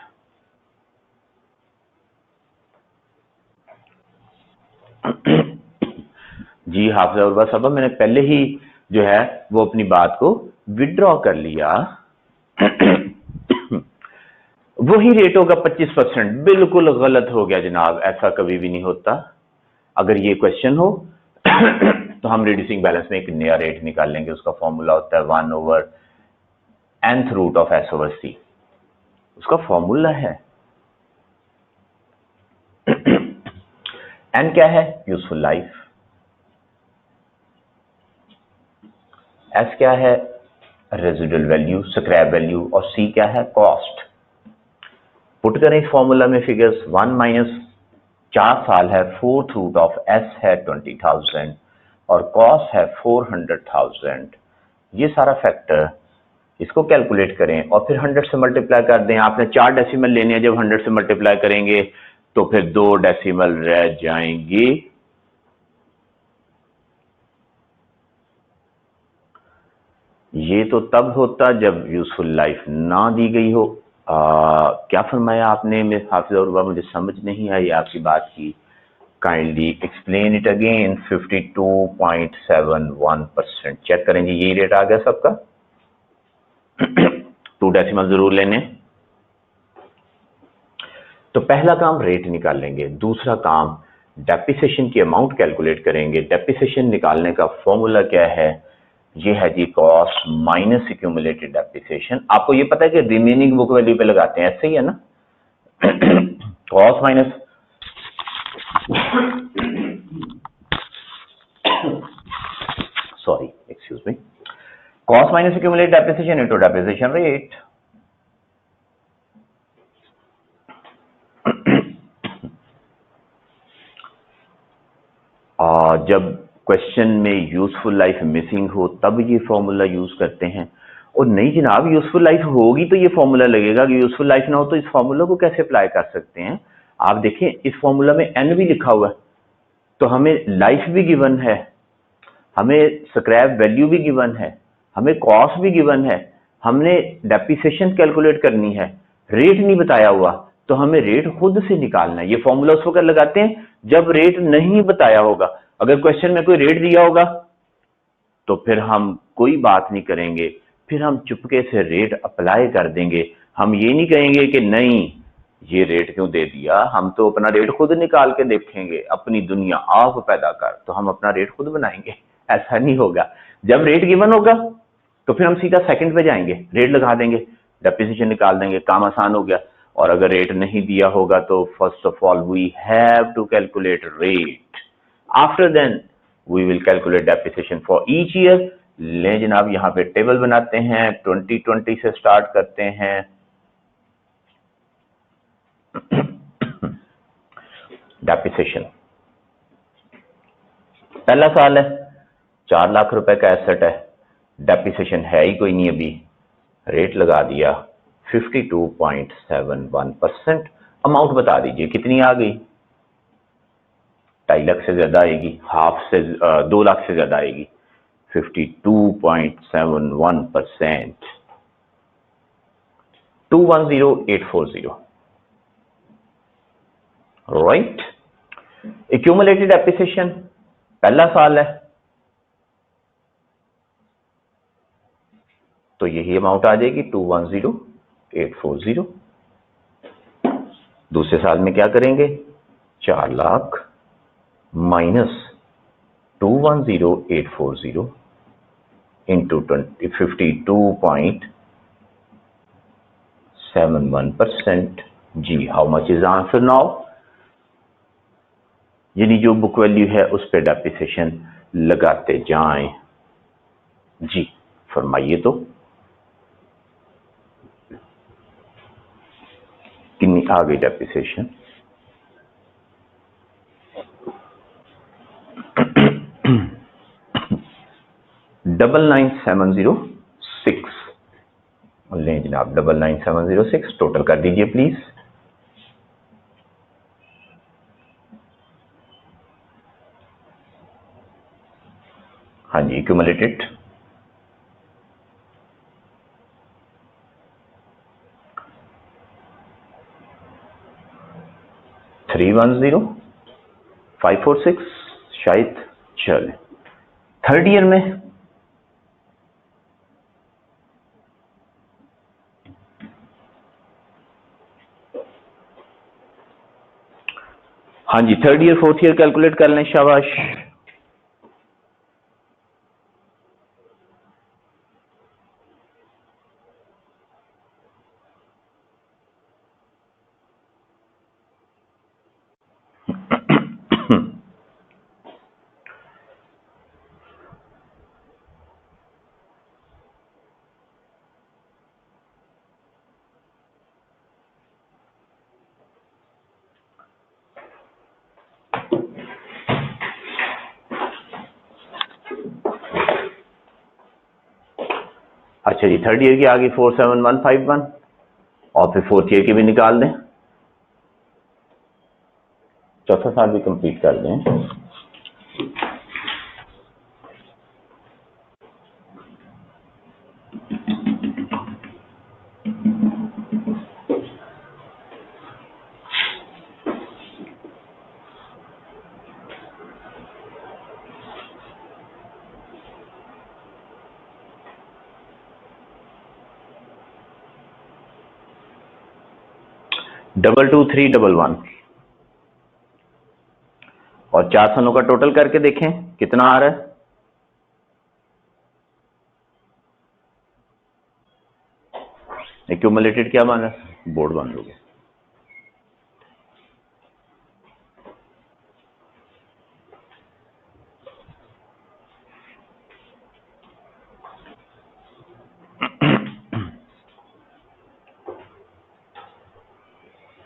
जी हाफिज़ उर्वा साहब, मैंने पहले ही जो है वो अपनी बात को विड्रॉ कर लिया। वही रेट होगा 25%। बिल्कुल गलत हो गया जनाब, ऐसा कभी भी नहीं होता। अगर ये क्वेश्चन हो तो हम रिड्यूसिंग बैलेंस में एक नया रेट निकाल लेंगे। उसका फॉर्मूला होता है 1/nth रूट ऑफ S/C। उसका फॉर्मूला है n क्या है? Useful life. S क्या है? Residual value, scrap value. और C क्या है? कॉस्ट। पुट करें इस फॉर्मूला में फिगर्स। 1 माइनस 4 साल है, 4th रूट ऑफ S है 20,000 और कॉस्ट है 400,000। ये सारा फैक्टर इसको कैलकुलेट करें और फिर 100 से मल्टीप्लाई कर दें। आपने 4 डेसिमल लेने हैं, जब 100 से मल्टीप्लाई करेंगे तो फिर 2 डेसिमल रह जाएंगे। ये तो तब होता जब यूजफुल लाइफ ना दी गई हो। क्या फरमाया आपने हाफिज़ उर्वा? मुझे समझ नहीं आई आपकी बात की। Kindly explain it again. 52.71%। Check करें जी, यही रेट आ गया सबका। 2 डेसिमल जरूर लेने। तो पहला काम रेट निकाल लेंगे। दूसरा काम डेप्रिसिएशन की अमाउंट कैलकुलेट करेंगे। डेप्रिसिएशन निकालने का फॉर्मूला क्या है? ये है जी कॉस्ट माइनस एक्यूमुलेटेड डेप्रिसिएशन। आपको ये पता है कि रिमेनिंग बुक वैल्यू पे लगाते हैं, ऐसे ही है ना? Cost minus sorry excuse me, cost minus accumulated depreciation into depreciation rate. जब क्वेश्चन में यूजफुल लाइफ मिसिंग हो तब ये फॉर्मूला यूज करते हैं। और नहीं जनाब, यूजफुल लाइफ होगी तो ये फॉर्मूला लगेगा। कि यूजफुल लाइफ ना हो तो इस फॉर्मूला को कैसे अप्लाई कर सकते हैं? आप देखें, इस फॉर्मूला में n भी लिखा हुआ है, तो हमें लाइफ भी गिवन है, हमें स्क्रैप वैल्यू भी गिवन है, हमें कॉस्ट भी गिवन है, हमने डेप्रिसिएशन कैलकुलेट करनी है, रेट नहीं बताया हुआ, तो हमें रेट खुद से निकालना है। ये फॉर्मूला उस वक्त लगाते हैं जब रेट नहीं बताया होगा। अगर क्वेश्चन में कोई रेट दिया होगा तो फिर हम कोई बात नहीं करेंगे, फिर हम चुपके से रेट अप्लाई कर देंगे। हम ये नहीं कहेंगे कि नहीं ये रेट क्यों दे दिया, हम तो अपना रेट खुद निकाल के देखेंगे। अपनी दुनिया आप पैदा कर, तो हम अपना रेट खुद बनाएंगे। ऐसा नहीं होगा। जब रेट गिवन होगा तो फिर हम सीधा सेकंड पे जाएंगे, रेट लगा देंगे, डेप्रिसिएशन निकाल देंगे, काम आसान हो गया। और अगर रेट नहीं दिया होगा तो first of all we have to calculate rate, after then we will calculate depreciation for each year. ले जनाब, यहाँ पे टेबल बनाते हैं, 2020 से स्टार्ट करते हैं डेप्रिसिएशन, पहला साल है, 4 लाख रुपए का एसेट है, डेप्रिसिएशन है ही कोई नहीं, अभी रेट लगा दिया 52.71%। अमाउंट बता दीजिए कितनी आ गई? 2.5 लाख से ज्यादा आएगी, हाफ से 2 लाख से ज्यादा आएगी। 52.71%, 210,840, राइट। एक्यूमुलेटेड एप्रिसिएशन, पहला साल है तो यही अमाउंट आ जाएगी 210,840। दूसरे साल में क्या करेंगे? 4 लाख माइनस 210,840 इंटू 52.71%। जी, how much is answer now? यानी जो बुक वैल्यू है उस पर डेप्रिसिएशन लगाते जाएं। जी फरमाइए तो कितनी आ गई डेप्रिसिएशन? डबल 9,706 लें जनाब, 9,9,706 टोटल कर दीजिए प्लीज। हाँ जी, एक्यूमुलेटेड 310,546 शायद चले। थर्ड ईयर में हाँ जी, third year fourth year calculate कर लें, शाबाश। अच्छा जी, थर्ड ईयर की आ गई 47151 और फिर फोर्थ ईयर की भी निकाल दें, चौथा साल भी कंप्लीट कर दें। डबल 2,311 और 4 सालों का टोटल करके देखें कितना आ रहा है। एक्यूमुलेटेड क्या माना? बोर्ड बंद हो गया।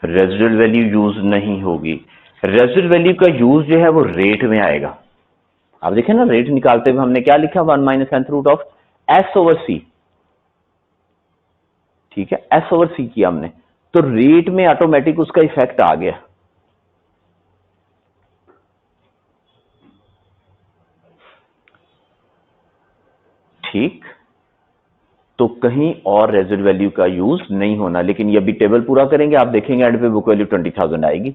रेजिडुअल वैल्यू यूज नहीं होगी। रेजिडुअल वैल्यू का यूज जो है वो रेट में आएगा। आप देखें ना, रेट निकालते हुए हमने क्या लिखा? 1 minus nth root of S over C. ठीक है, एस ओवर सी किया हमने, तो रेट में ऑटोमेटिक उसका इफेक्ट आ गया। ठीक, तो कहीं और रेजिडुअल वैल्यू का यूज नहीं होना। लेकिन ये अभी टेबल पूरा करेंगे, आप देखेंगे एंड पे बुक वैल्यू 20,000 आएगी।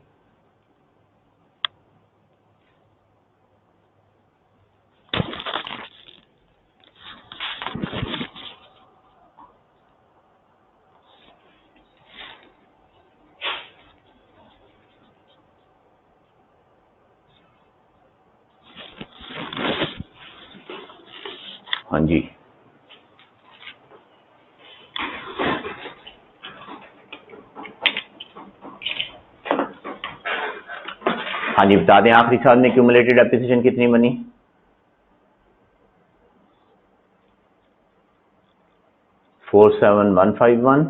हाँ जी, हाँ जी, बता दें आखिरी साल में क्यूमुलेटेड एप्रिसिएशन कितनी बनी? 47151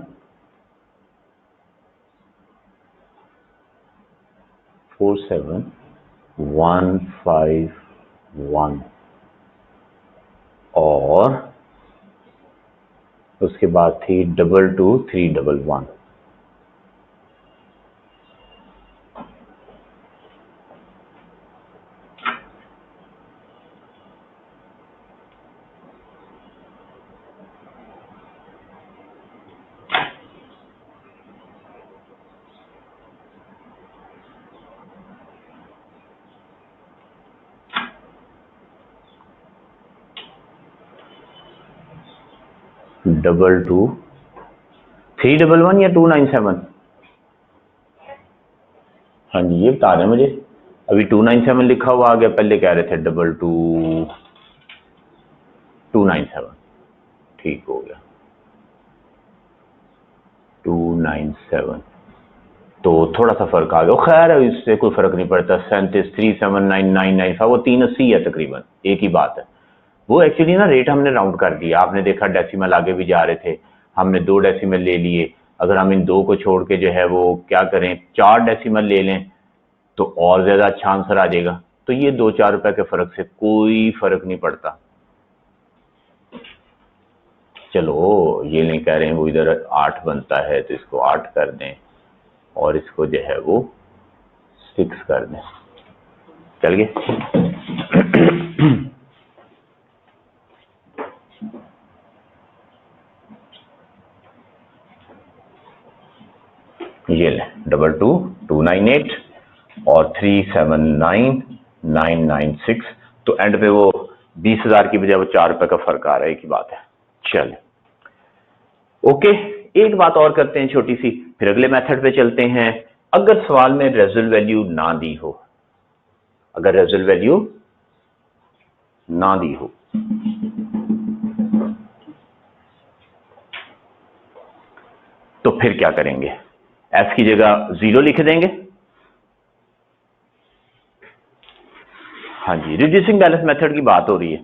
47151 और उसके बाद थी 22311। डबल टू 311 या 297? हाँ जी ये बता दें मुझे। अभी 297 लिखा हुआ आ गया, पहले कह रहे थे 297। ठीक हो गया 297, तो थोड़ा सा फर्क आ गया। खैर इससे कोई फर्क नहीं पड़ता। 37,379,995 वो 380 है तकरीबन, एक ही बात है। वो एक्चुअली ना रेट हमने राउंड कर दिया, आपने देखा डेसिमल आगे भी जा रहे थे, हमने 2 डेसिमल ले लिए। अगर हम इन 2 को छोड़ के जो है वो क्या करें 4 डेसिमल ले लें तो और ज्यादा अच्छा आंसर आ जाएगा। तो ये 2-4 रुपए के फर्क से कोई फर्क नहीं पड़ता। चलो ये नहीं कह रहे हैं वो इधर 8 बनता है तो इसको 8 कर दें और इसको जो है वो 6 कर दें। चल गए। ये ले 22298 और 379,996। तो एंड पे वो 20,000 की बजाय वो 4 रुपए का फर्क आ रहा है, एक ही बात है। चल ओके, एक बात और करते हैं छोटी सी, फिर अगले मेथड पे चलते हैं। अगर सवाल में रेजल्ट वैल्यू ना दी हो, अगर रेजल्ट वैल्यू ना दी हो तो फिर क्या करेंगे? एस की जगह 0 लिख देंगे। हाँ जी, रिड्यूसिंग बैलेंस मेथड की बात हो रही है,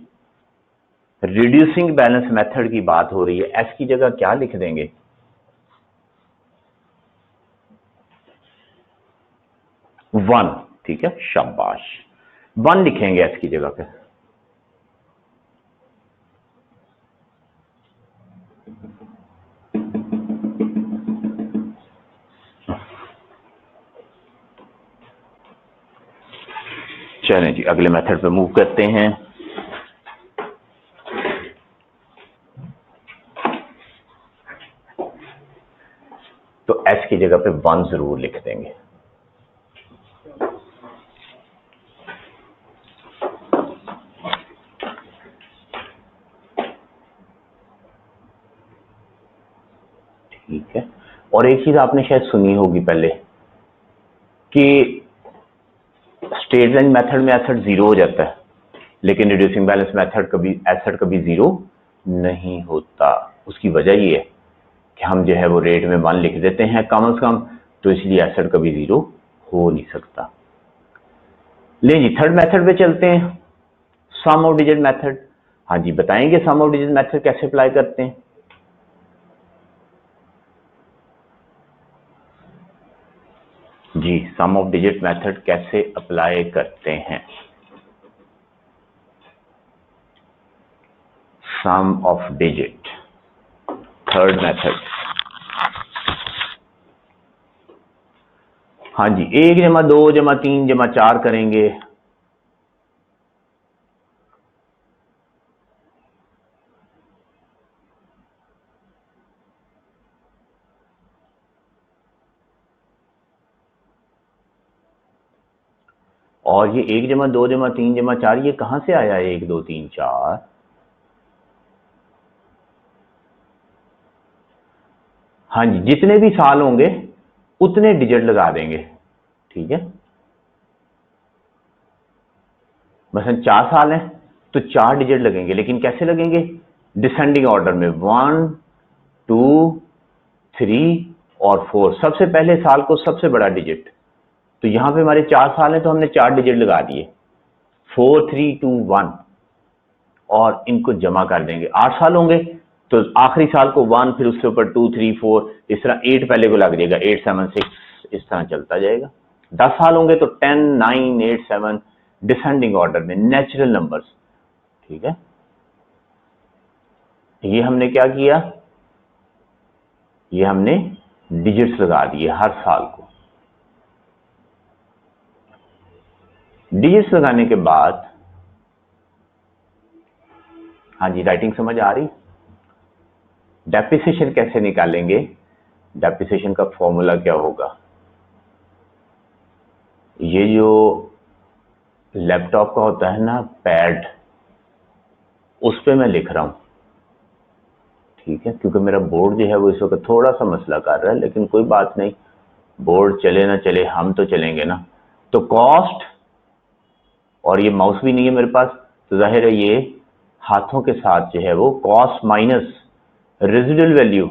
रिड्यूसिंग बैलेंस मेथड की बात हो रही है। एस की जगह क्या लिख देंगे? 1। ठीक है, शाबाश, 1 लिखेंगे एस की जगह पे। चलें जी अगले मेथड पे मूव करते हैं। तो एस की जगह पे 1 जरूर लिख देंगे। ठीक है, और एक चीज आपने शायद सुनी होगी पहले कि स्ट्रेट लाइन मेथड में एसेट 0 हो जाता है, लेकिन रिड्यूसिंग बैलेंस मेथड कभी एसेट कभी 0 नहीं होता। उसकी वजह ये है कि हम जो है वो रेट में 1 लिख देते हैं कम से कम, तो इसलिए एसेट कभी 0 हो नहीं सकता। ले जी थर्ड मेथड पे चलते हैं, सम ऑफ डिजिट मेथड। हाँ जी बताएंगे सम ऑफ डिजिट मेथड कैसे अप्लाई करते हैं? जी सम ऑफ डिजिट मेथड कैसे अप्लाई करते हैं? सम ऑफ डिजिट थर्ड मेथड। हाँ जी 1 जमा 2 जमा 3 जमा 4 करेंगे। और ये 1 जमा 2 जमा 3 जमा 4 ये कहां से आया? 1 2 3 4। हाँ जी जितने भी साल होंगे उतने डिजिट लगा देंगे। ठीक है, मसलन 4 साल हैं तो 4 डिजिट लगेंगे, लेकिन कैसे लगेंगे? डिसेंडिंग ऑर्डर में 1 2 3 और 4। सबसे पहले साल को सबसे बड़ा डिजिट, तो यहां पे हमारे 4 साल हैं तो हमने 4 डिजिट लगा दिए 4 3 2 1 और इनको जमा कर देंगे। 8 साल होंगे तो आखिरी साल को 1, फिर उसके ऊपर 2 3 4, इस तरह 8 पहले को लग जाएगा, 8 7 6 इस तरह चलता जाएगा। 10 साल होंगे तो 10, 9, 8, 7 डिसेंडिंग ऑर्डर में नेचुरल नंबर्स। ठीक है, ये हमने क्या किया, ये हमने डिजिट्स लगा दिए हर साल को। डिजिट्स लगाने के बाद, हाँ जी राइटिंग समझ आ रही। डेप्रिसिएशन कैसे निकालेंगे, डेप्रिसिएशन का फॉर्मूला क्या होगा, ये जो लैपटॉप का होता है ना पैड, उस पे मैं लिख रहा हूं। ठीक है, क्योंकि मेरा बोर्ड जो है वो इस वक्त थोड़ा सा मसला कर रहा है, लेकिन कोई बात नहीं, बोर्ड चले ना चले हम तो चलेंगे ना। तो कॉस्ट, और ये माउस भी नहीं है मेरे पास, तो जाहिर है ये हाथों के साथ जो है वो कॉस्ट माइनस रेजिडुअल वैल्यू,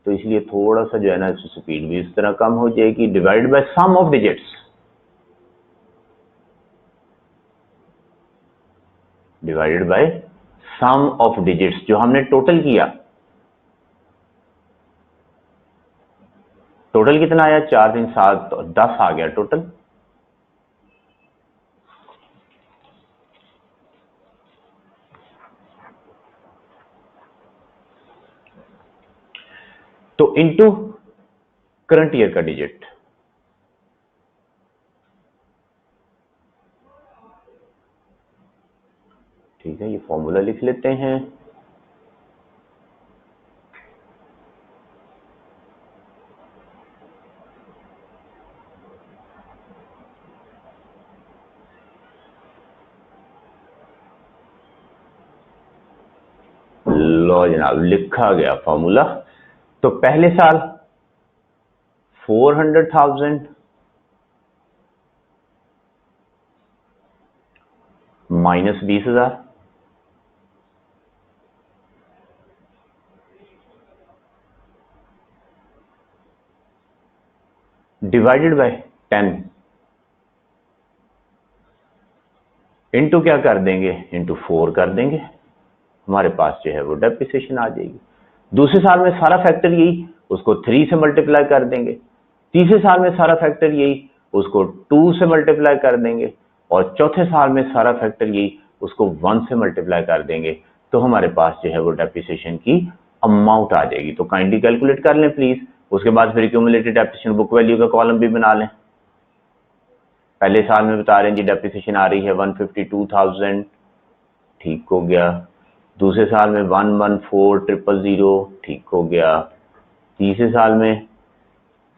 तो इसलिए थोड़ा सा जो है ना स्पीड भी इस तरह कम हो जाएगी, divide by sum of digits, divided by sum of digits जो हमने टोटल किया। टोटल कितना आया, 4, 3, 7, 10 आ गया टोटल। तो इनटू करंट ईयर का डिजिट, ठीक है, ये फॉर्मूला लिख लेते हैं। लो जनाब, लिखा गया फॉर्मूला। तो पहले साल 400,000 माइनस 20,000, डिवाइडेड बाय 10, इंटू क्या कर देंगे, इंटू 4 कर देंगे, हमारे पास जो है वो डेप्रिसिएशन आ जाएगी। दूसरे साल में सारा फैक्टर यही, उसको 3 से मल्टीप्लाई कर देंगे। तीसरे साल में सारा फैक्टर यही, उसको 2 से मल्टीप्लाई कर देंगे। और चौथे साल में सारा फैक्टर यही, उसको 1 से मल्टीप्लाई कर देंगे। तो हमारे पास जो है वो डेप्रिसिएशन की अमाउंट आ जाएगी। तो काइंडली कैलकुलेट कर लें प्लीज। उसके बाद फिर एक्यूमुलेटेड डेप्रिसिएशन बुक वैल्यू का कॉलम भी बना लें। पहले साल में बता रहे हैं जी डेप्रिसिएशन आ रही है 152,000, ठीक हो गया। दूसरे साल में 114,000, ठीक हो गया। तीसरे साल में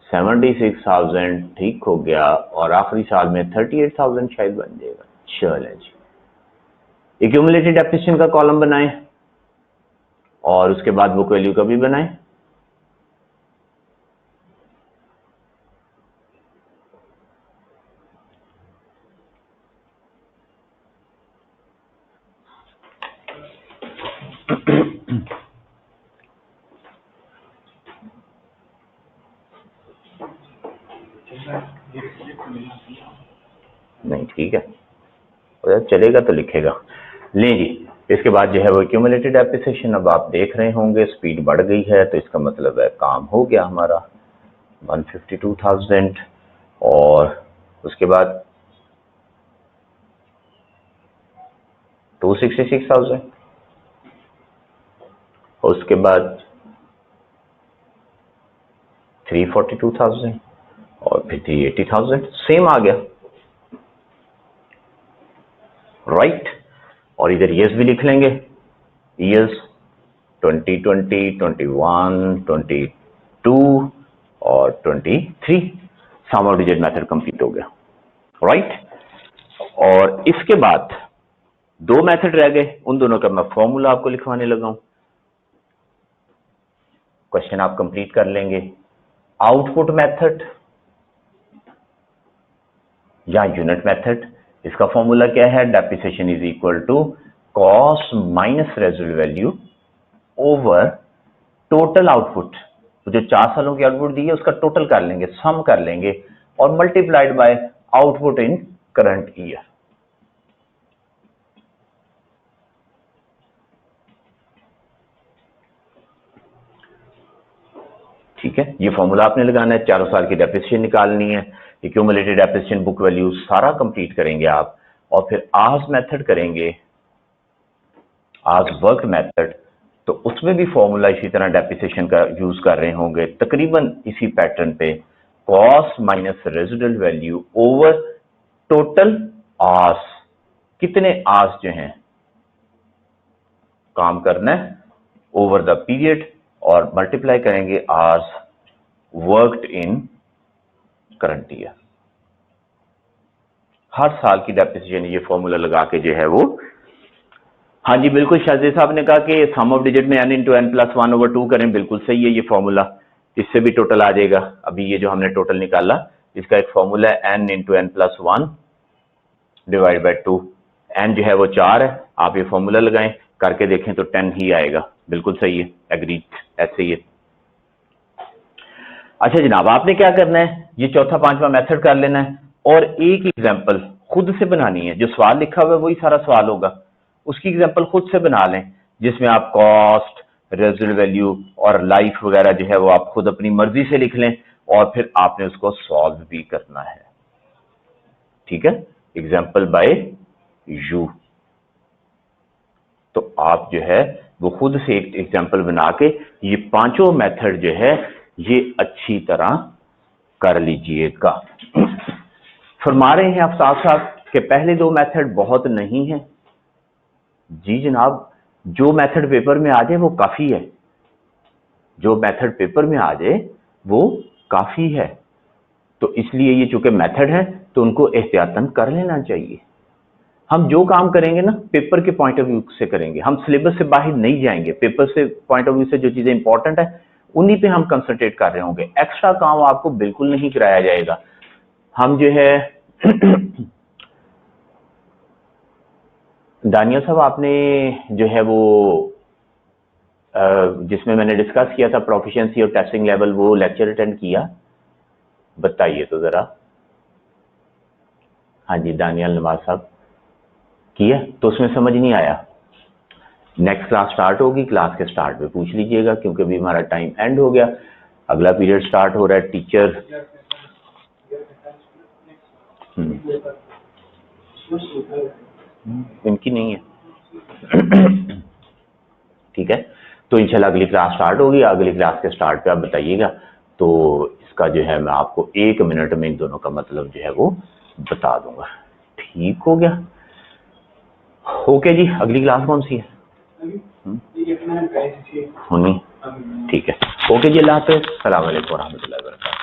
76,000, ठीक हो गया। और आखिरी साल में 38,000 शायद बन जाएगा। चलें जी, एक्यूमुलेटेड डेप्रिसिएशन का कॉलम बनाएं और उसके बाद बुक वैल्यू का भी बनाएं। नहीं ठीक है, अगर चलेगा तो लिखेगा। ले जी, इसके बाद जो है वो एक्यूमुलेटेड डेप्रिसिएशन। अब आप देख रहे होंगे स्पीड बढ़ गई है, तो इसका मतलब है काम हो गया हमारा 152,000। और उसके बाद 266,000, उसके बाद 342,000 और फिर 380,000, सेम आ गया, राइट। और इधर ईयर्स भी लिख लेंगे, ईयर्स 2020, 21, 22 और 23। सम ऑफ डिजिट मेथड कंप्लीट हो गया, राइट। और इसके बाद 2 मेथड रह गए, उन दोनों का मैं फॉर्मूला आपको लिखवाने लगा हूं। क्वेश्चन आप कंप्लीट कर लेंगे। आउटपुट मेथड या यूनिट मेथड, इसका फॉर्मूला क्या है, depreciation is equal to cost minus residual value over total output. तो जो 4 सालों की आउटपुट दी है उसका टोटल कर लेंगे, सम कर लेंगे और multiplied by output in current year. ठीक है, ये फॉर्मूला आपने लगाना है, चारों साल की डेप्रिसिएशन निकालनी है। एक्यूमुलेटेड डेप्रिसिएशन बुक वैल्यू सारा कंप्लीट करेंगे आप, और फिर आज मेथड करेंगे, आज वर्क मेथड, तो उसमें भी फॉर्मूला इसी तरह डेप्रिसिएशन का यूज कर रहे होंगे, तकरीबन इसी पैटर्न पे, cost minus residual value over total hours, कितने आवर्स जो हैं काम करना है ओवर द पीरियड, और मल्टीप्लाई करेंगे hours worked in current year. हर साल की डेप्रिसिएशन ये फॉर्मूला लगा के जो है वो, हाँ जी बिल्कुल, शाहजी साहब ने कहा कि सम ऑफ डिजिट में n इंटू एन प्लस 1/2 करें, बिल्कुल सही है ये फॉर्मूला, इससे भी टोटल आ जाएगा। अभी ये जो हमने टोटल निकाला इसका एक फॉर्मूला है n into N plus 1 divide by 2, n जो है वो 4 है, आप ये फॉर्मूला लगाएं, करके देखें तो 10 ही आएगा, बिल्कुल सही है, एग्रीड, ऐसे ही है। अच्छा जनाब, आपने क्या करना है, ये चौथा पांचवा मेथड कर लेना है और एक एग्जांपल खुद से बनानी है, जो सवाल लिखा हुआ है वही सारा सवाल होगा, उसकी एग्जांपल खुद से बना लें, जिसमें आप कॉस्ट, रेजिडुअल वैल्यू और लाइफ वगैरह जो है वो आप खुद अपनी मर्जी से लिख लें, और फिर आपने उसको सॉल्व भी करना है, ठीक है, एग्जांपल बाय यू। तो आप जो है वो खुद से एक एग्जांपल बना के ये पांचों मेथड जो है ये अच्छी तरह कर लीजिएगा। फरमा रहे हैं आप साथ साथ कि पहले दो मेथड बहुत नहीं है। जी जनाब, जो मेथड पेपर में आ जाए वो काफी है, जो मेथड पेपर में आ जाए वो काफी है, तो इसलिए ये चूंकि मेथड है तो उनको एहतियातन कर लेना चाहिए। हम जो काम करेंगे ना पेपर के पॉइंट ऑफ व्यू से करेंगे, हम सिलेबस से बाहर नहीं जाएंगे, पेपर से पॉइंट ऑफ व्यू से जो चीजें इंपॉर्टेंट है उन्हीं पे हम कंसंट्रेट कर रहे होंगे, एक्स्ट्रा काम आपको बिल्कुल नहीं कराया जाएगा। हम जो है दानिया साहब, आपने जो है वो जिसमें मैंने डिस्कस किया था प्रोफिशिएंसी और टेस्टिंग लेवल, वो लेक्चर अटेंड किया, बताइए तो जरा। हाँ जी दानियल नवाज साहब, किया, तो उसमें समझ नहीं आया। नेक्स्ट क्लास स्टार्ट होगी, क्लास के स्टार्ट में पूछ लीजिएगा, क्योंकि अभी हमारा टाइम एंड हो गया, अगला पीरियड स्टार्ट हो रहा है। टीचर इनकी नहीं है ठीक है, तो इंशाल्लाह अगली क्लास स्टार्ट होगी, अगली क्लास के स्टार्ट पे आप बताइएगा, तो इसका जो है मैं आपको 1 मिनट में इन दोनों का मतलब जो है वो बता दूंगा। ठीक हो गया, ओके जी। अगली क्लास कौन सी है? होनी, ठीक है, ओके जी, अल्लाह हाफ़िज़, अस्सलाम वालेकुम व रहमतुल्लाहि व बरकातहू।